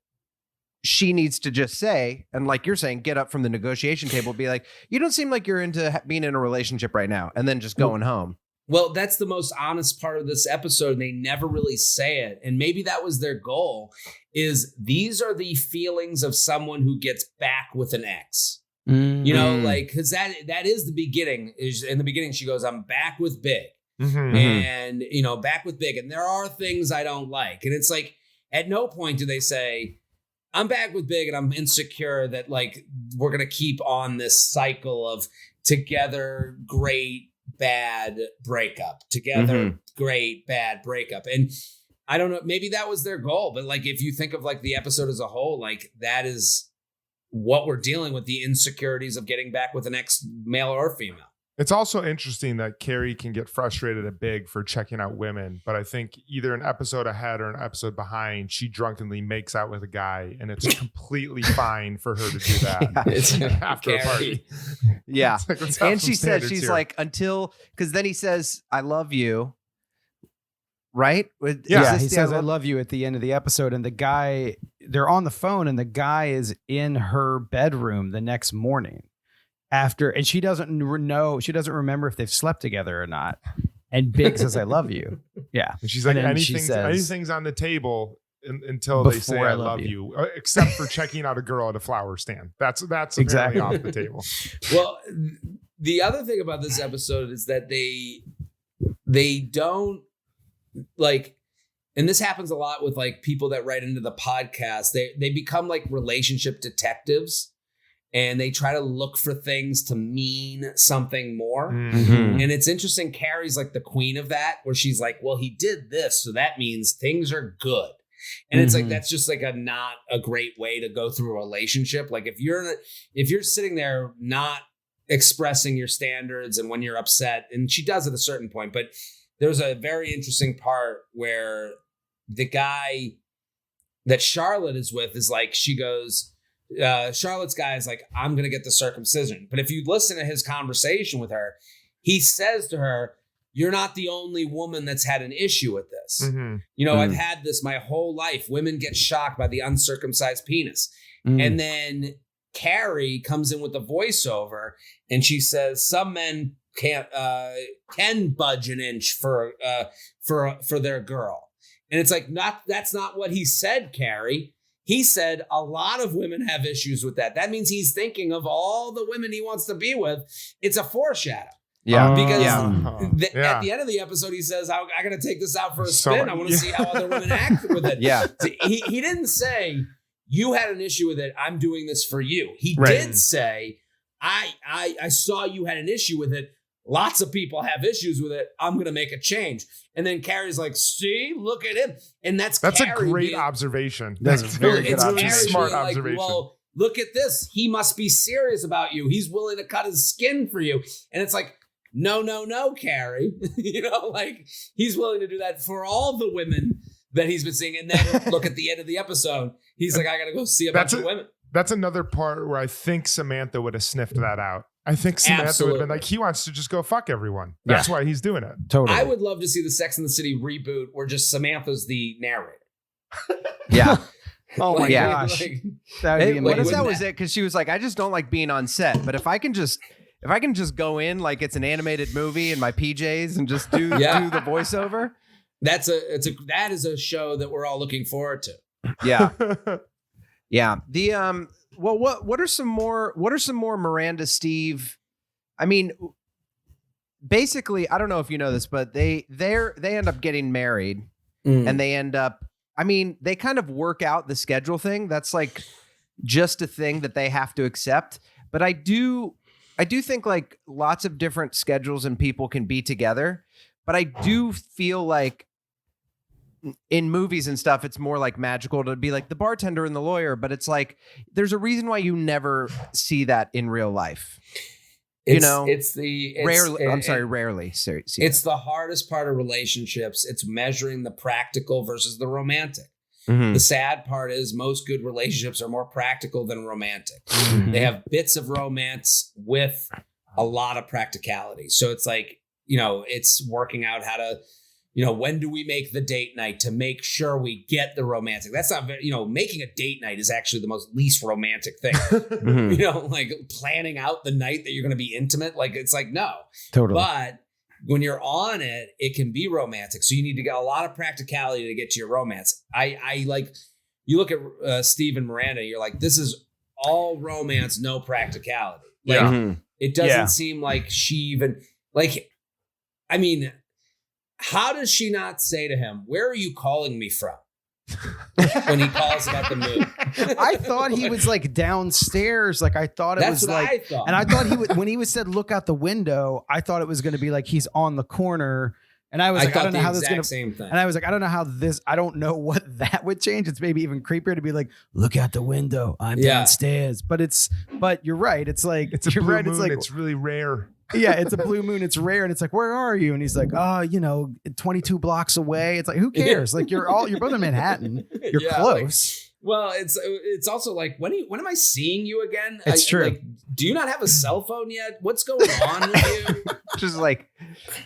she needs to just say. And like you're saying, get up from the negotiation table, be like, you don't seem like you're into being in a relationship right now, and then just going home. Well, that's the most honest part of this episode. And they never really say it. And maybe that was their goal, is these are the feelings of someone who gets back with an ex. You know, like, because that is the beginning. Is in the beginning, she goes, I'm back with Big. And, you know, back with Big. And there are things I don't like. And it's like, at no point do they say, I'm back with Big and I'm insecure that like we're going to keep on this cycle of together, great, bad breakup, together, great, bad breakup. And I don't know, maybe that was their goal. But like, if you think of like the episode as a whole, like that is what we're dealing with, the insecurities of getting back with an ex, male or female. It's also interesting that Carrie can get frustrated at Big for checking out women, but I think either an episode ahead or an episode behind, she drunkenly makes out with a guy, and it's completely fine for her to do that It's after a party. Yeah. It's like, let's have And some she says, standards she's here. like, because then he says, I love you. Right? Yeah, He says, I love you at the end of the episode. And the guy, they're on the phone, and the guy is in her bedroom the next morning after, and she doesn't remember if they've slept together or not. And Big says, I love you. Yeah. And she's like, And then she anything's on the table until they say Before I love you, except for checking out a girl at a flower stand. That's apparently Exactly. off the table. Well, the other thing about this episode is that they don't like, and this happens a lot with like people that write into the podcast, they become like relationship detectives, and they try to look for things to mean something more. Mm-hmm. And it's interesting. Carrie's like the queen of that, where she's like, well, he did this, so that means things are good. And it's like, that's just like not a great way to go through a relationship. Like if you're sitting there not expressing your standards, and when you're upset, and she does at a certain point, but there's a very interesting part where the guy that Charlotte is with is like, she goes, Charlotte's guy is like, I'm going to get the circumcision. But if you listen to his conversation with her, he says to her, you're not the only woman that's had an issue with this. You know, I've had this my whole life. Women get shocked by the uncircumcised penis. And then Carrie comes in with the voiceover, and she says some men can budge an inch for their girl. And it's like, that's not what he said, Carrie. He said a lot of women have issues with that. That means he's thinking of all the women he wants to be with. It's a foreshadow. Yeah. Because Yeah. at the end of the episode, he says, I got to take this out for a spin. I want to see how other women act with it. Yeah. He didn't say, you had an issue with it, I'm doing this for you. He did say, I saw you had an issue with it. Lots of people have issues with it. I'm going to make a change. And then Carrie's like, see, look at him. And that's a Carrie great being, observation. That's a very good it's observation. Carrie Smart being like, observation. well, look at this. He must be serious about you. He's willing to cut his skin for you. And it's like, no, Carrie. You know, like he's willing to do that for all the women that he's been seeing. And then look at the end of the episode. He's like, I got to go see a bunch of women. That's another part where I think Samantha would have sniffed that out. I think Samantha would have been like, he wants to just go fuck everyone. That's why he's doing it. Totally. I would love to see the Sex and the City reboot where just Samantha's the narrator. Yeah. Oh my gosh. That would be What amazing. if that was it? Because she was like, I just don't like being on set. But if I can just go in like it's an animated movie in my PJs and just do the voiceover. That is a show that we're all looking forward to. Yeah. Yeah. The well, what are some more Miranda Steve? I mean, basically, I don't know if you know this, but they end up getting married, and they end up. I mean, they kind of work out the schedule thing. That's like just a thing that they have to accept. But I do think like lots of different schedules and people can be together. But I do feel like in movies and stuff, it's more like magical to be like the bartender and the lawyer. But it's like there's a reason why you never see that in real life. rarely. It's the hardest part of relationships. It's measuring the practical versus the romantic. Mm-hmm. The sad part is most good relationships are more practical than romantic. Mm-hmm. They have bits of romance with a lot of practicality. So it's like, it's working out how to, when do we make the date night to make sure we get the romantic? That's not, making a date night is actually the most least romantic thing. Mm-hmm. Like planning out the night that you're going to be intimate. Like, it's like, no. Totally. But when you're on it, it can be romantic. So you need to get a lot of practicality to get to your romance. I like, you look at Steve and Miranda, you're like, this is all romance, no practicality. Like, Mm-hmm. it doesn't seem like she even, like, I mean, how does she not say to him, where are you calling me from? When he calls about the moon. I thought he was like downstairs. Like I thought it was like, I thought. And I thought he would, when he was said, look out the window, I thought it was going to be like, he's on the corner. And I was like, I don't know how this is going to, same thing. and I was like, I don't know how this, I don't know what that would change. It's maybe even creepier to be like, look out the window. I'm downstairs. But you're right. It's like, It's a you're blue right. moon. It's like, It's really rare. yeah, it's a blue moon. It's rare. And it's like, where are you? And he's like, 22 blocks away. It's like, who cares? Like you're both in Manhattan. You're close. Well, it's also like, when am I seeing you again? It's true. Like, do you not have a cell phone yet? What's going on with you? Just like,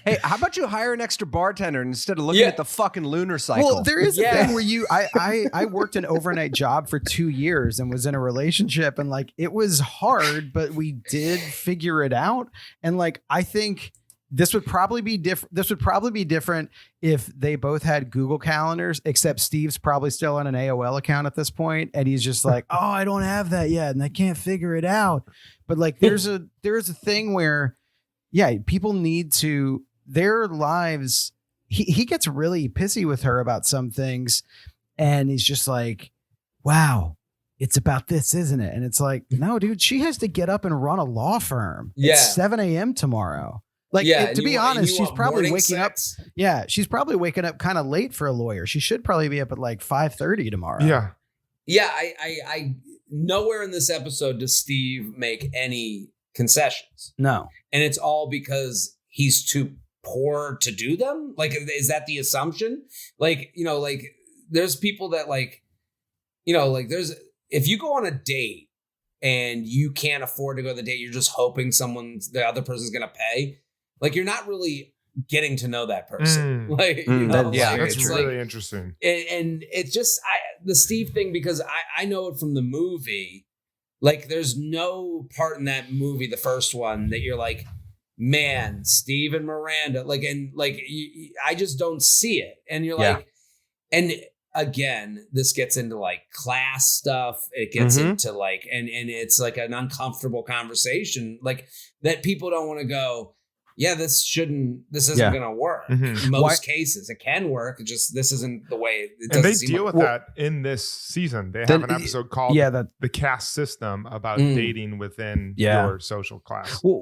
hey, how about you hire an extra bartender instead of looking at the fucking lunar cycle? Well, there is a thing where I worked an overnight job for 2 years and was in a relationship, and like it was hard, but we did figure it out. And like I think this would probably be different. This would probably be different if they both had Google calendars, except Steve's probably still on an AOL account at this point, and he's just like, oh, I don't have that yet, and I can't figure it out. But like there's a thing where people need to, their lives, he gets really pissy with her about some things, and he's just like, wow, it's about this, isn't it? And it's like, no, dude, she has to get up and run a law firm. Yeah. It's 7 a.m. tomorrow. Like, to be honest, she's probably waking up. Yeah, she's probably waking up kind of late for a lawyer. She should probably be up at like 5:30 tomorrow. Yeah. Yeah, I nowhere in this episode does Steve make any concessions. No. And it's all because he's too poor to do them? Like, is that the assumption? Like, like there's people that like, there's, if you go on a date and you can't afford to go to the date, you're just hoping the other person's going to pay. Like, you're not really getting to know that person. Like, that's really interesting. And it's just the Steve thing, because I know it from the movie. Like, there's no part in that movie, the first one, that you're like, man, Steve and Miranda, like, and like, I just don't see it. And you're like, and again, this gets into like class stuff. It gets into like, and it's like an uncomfortable conversation, like that people don't want to go, this isn't going to work. In most cases, it can work. It just, this isn't the way it does. And they deal with that in this season. They have an episode called the caste system about dating within your social class. Well,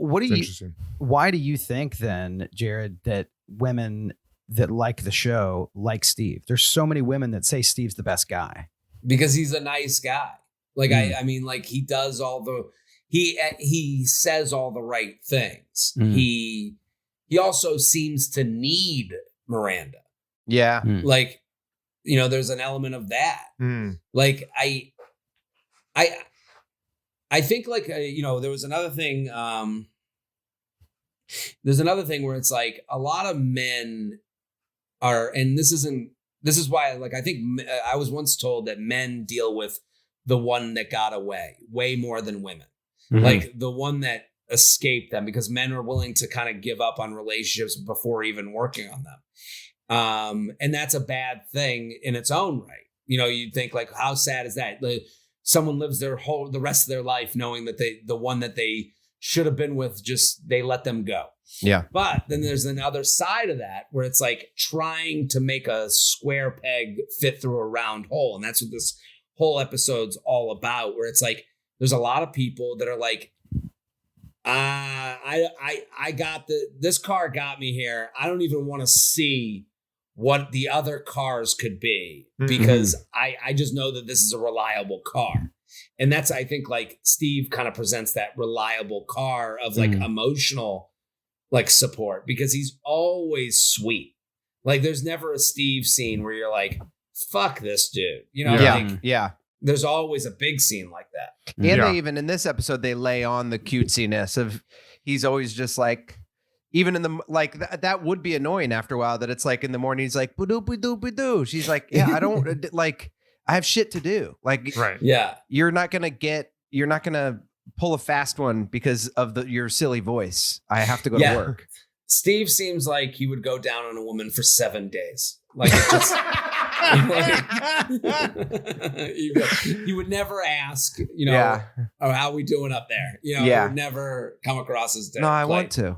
why do you think then, Jared, that women that like the show like Steve? There's so many women that say Steve's the best guy. Because he's a nice guy. Like, I mean, like, he does all the, he says all the right things. He also seems to need Miranda. Yeah. Like, there's an element of that. Like, I think like, there was another thing. There's another thing where it's like a lot of men are, and this is why, like, I think I was once told that men deal with the one that got away way more than women. Like the one that escaped them, because men are willing to kind of give up on relationships before even working on them. And that's a bad thing in its own right. You'd think like, how sad is that? Someone lives the rest of their life knowing that the one that they should have been with, just, they let them go. Yeah. But then there's another side of that where it's like trying to make a square peg fit through a round hole. And that's what this whole episode's all about, where it's like, there's a lot of people that are like, I got this car got me here. I don't even want to see what the other cars could be, because I just know that this is a reliable car. And that's, I think, like Steve kind of presents that reliable car of like emotional like support, because he's always sweet. Like there's never a Steve scene where you're like, fuck this dude. You know, like there's always a big scene like that. And they even in this episode, they lay on the cutesiness of he's always just like, even in the like that would be annoying after a while, that it's like in the morning he's like ba-doo ba-doo ba-doo. She's like, yeah, I don't like, I have shit to do. Like, right. Yeah. You're not gonna pull a fast one because of your silly voice. I have to go to work. Steve seems like he would go down on a woman for 7 days. Like it just he would never ask, you know, oh, how we doing up there? You know, it would never come across as no, I want to.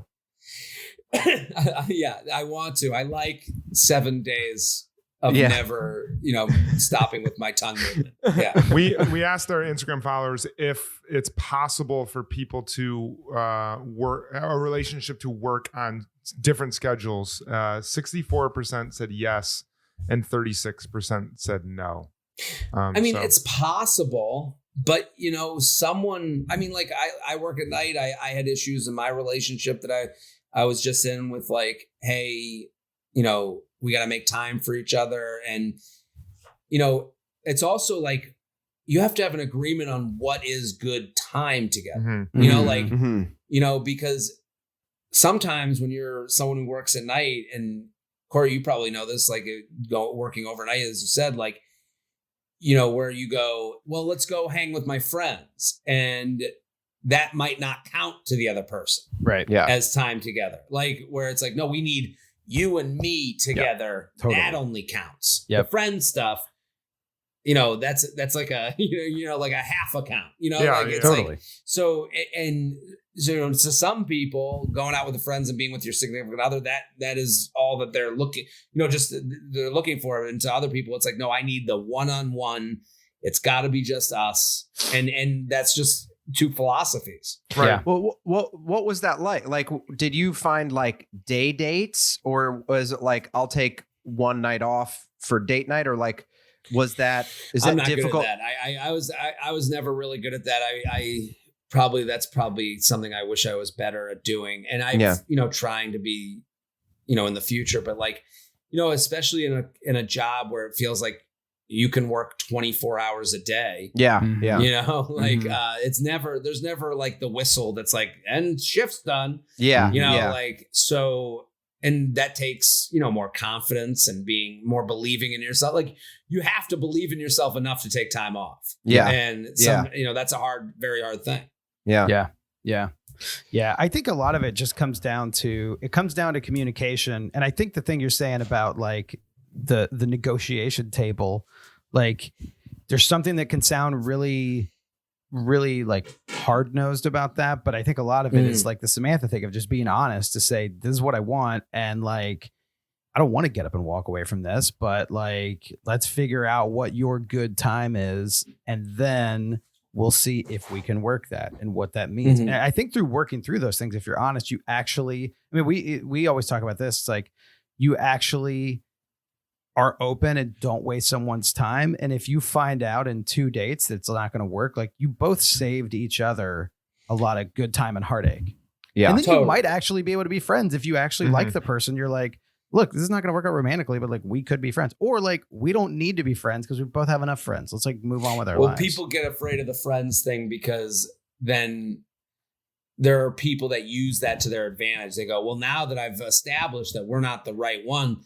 I want to. I like 7 days of never, you know, stopping with my tongue movement. Yeah. We asked our Instagram followers if it's possible for people to work a relationship to work on different schedules. 64% said yes, and 36% said no. I mean, it's possible, but you know, I mean, like I work at night. I had issues in my relationship that I was just in with, like, hey, you know, we got to make time for each other. And, you know, it's also like, you have to have an agreement on what is good time together, you know, like, you know, because sometimes when you're someone who works at night, and Cory, you probably know this, like working overnight, as you said, like, you know, where you go, well, let's go hang with my friends. And that might not count to the other person. Right. Yeah. As time together. Like where it's like, no, we need you and me together. Yeah, totally. That only counts. Yep. The friend stuff, you know, that's like a, you know, like a half account, you know, like it's totally. like, so, and so to some people, going out with the friends and being with your significant other, that is all that they're looking, you know, just they're looking for. And to other people, it's like, no, I need the one-on-one. It's got to be just us. And that's just two philosophies. Right. Yeah. Well, what was that like? Like, did you find like day dates, or was it like, I'll take one night off for date night, or like, is that difficult? Good at that. I was never really good at that. That's probably something I wish I was better at doing. And you know, trying to be, you know, in the future, but like, you know, especially in a job where it feels like you can work 24 hours a day. Yeah. Yeah. You know, like there's never like the whistle that's like, and shift's done. Yeah. You know, like, so, and that takes, you know, more confidence and being more believing in yourself. Like you have to believe in yourself enough to take time off. Yeah. And you know, that's very hard thing. Yeah. Yeah. Yeah. Yeah. I think a lot of it just comes down to communication. And I think the thing you're saying about like the negotiation table, like there's something that can sound really, really like hard-nosed about that. But I think a lot of it is like the Samantha thing of just being honest to say, this is what I want. And like, I don't want to get up and walk away from this, but like, let's figure out what your good time is. And then we'll see if we can work that and what that means. And I think through working through those things, if you're honest, you actually, I mean, we always talk about this. It's like you actually are open and don't waste someone's time. And if you find out in 2 dates that it's not going to work, like you both saved each other a lot of good time and heartache. Yeah. And then you might actually be able to be friends if you actually like the person. You're like, look, this is not going to work out romantically, but like we could be friends, or like we don't need to be friends because we both have enough friends. Let's like move on with our lives. Well, people get afraid of the friends thing because then there are people that use that to their advantage. They go, well, now that I've established that we're not the right one,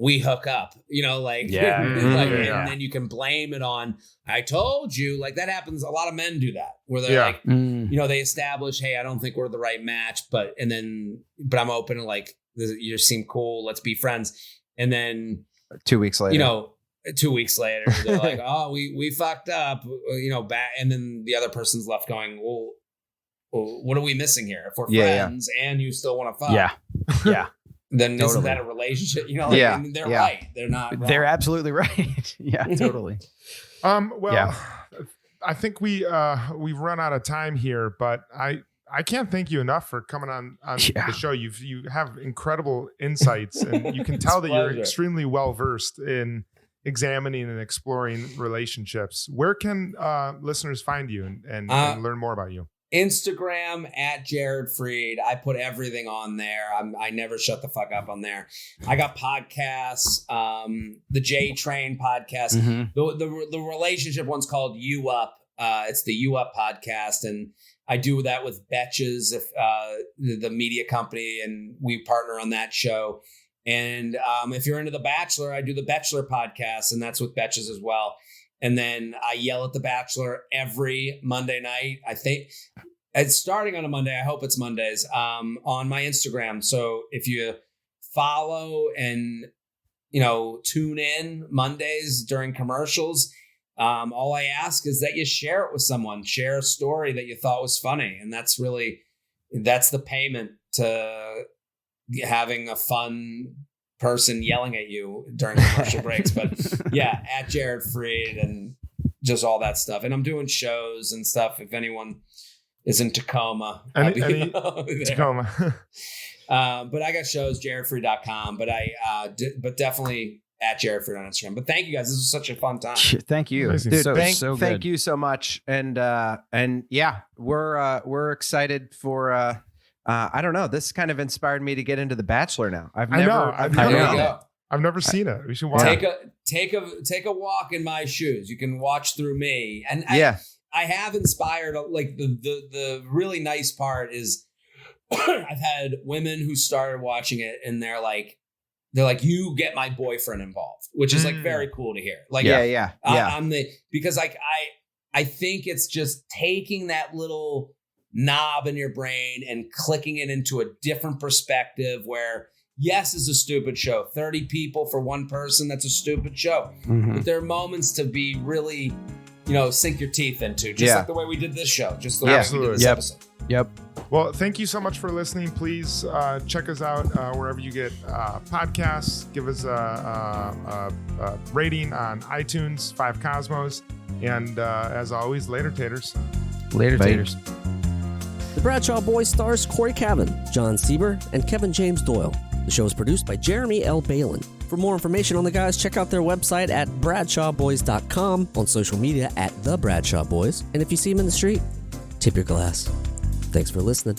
we hook up, you know, like, and then you can blame it on, I told you, like that happens. A lot of men do that where they're like, you know, they establish, hey, I don't think we're the right match, but I'm open to like, you seem cool. Let's be friends. And then 2 weeks later, you know, 2 weeks later, they're like, oh, we fucked up, you know, back. And then the other person's left going, well, what are we missing here? If we're friends and you still want to fuck. Yeah. Yeah. Then totally. Isn't that a relationship? You know, like, I mean, they're right. They're not wrong. They're absolutely right. Yeah, totally. Well, I think we've run out of time here, but I can't thank you enough for coming on the show. You have incredible insights, and you can tell that you're extremely well versed in examining and exploring relationships. Where can listeners find you and learn more about you? Instagram at Jared Freid. I put everything on there. I never shut the fuck up on there. I got podcasts, the J Train podcast. The relationship one's called You Up. It's the You Up podcast, and I do that with Betches, the media company, and we partner on that show. And if you're into The Bachelor, I do the Betchelor podcast, and that's with Betches as well. And then I yell at The Bachelor every Monday night. I think it's starting on a Monday. I hope it's Mondays on my Instagram. So if you follow and, tune in Mondays during commercials, all I ask is that you share it with someone, share a story that you thought was funny. And that's the payment to having a fun person yelling at you during commercial breaks. But yeah, at Jared Freid and just all that stuff. And I'm doing shows and stuff. If anyone is in Tacoma, Tacoma. But I got shows, jaredfreid.com, but definitely at Jared Freid on Instagram. But thank you guys. This was such a fun time. Thank you. Dude, So thank you so much. And yeah, we're excited for, I don't know. This kind of inspired me to get into The Bachelor now. I've never seen it. We should watch take a walk in my shoes. You can watch through me. And I have inspired, like the really nice part is I've had women who started watching it and they're like, you get my boyfriend involved, which is like very cool to hear. Like, because like, I think it's just taking that little knob in your brain and clicking it into a different perspective where yes, it's a stupid show. 30 people for one person. That's a stupid show. But there are moments to be really, sink your teeth into, just like the way we did this show, just the way we did this episode. Yep. Well, thank you so much for listening. Please check us out wherever you get podcasts. Give us a rating on iTunes, 5 Cosmos. And as always, later taters. Later taters. The Bradshaw Boys stars Cory Cavin, Jon Sieber, and Kevin James Doyle. The show is produced by Jeremy L. Balon. For more information on the guys, check out their website at bradshawboys.com, on social media at The Bradshaw Boys. And if you see them in the street, tip your glass. Thanks for listening.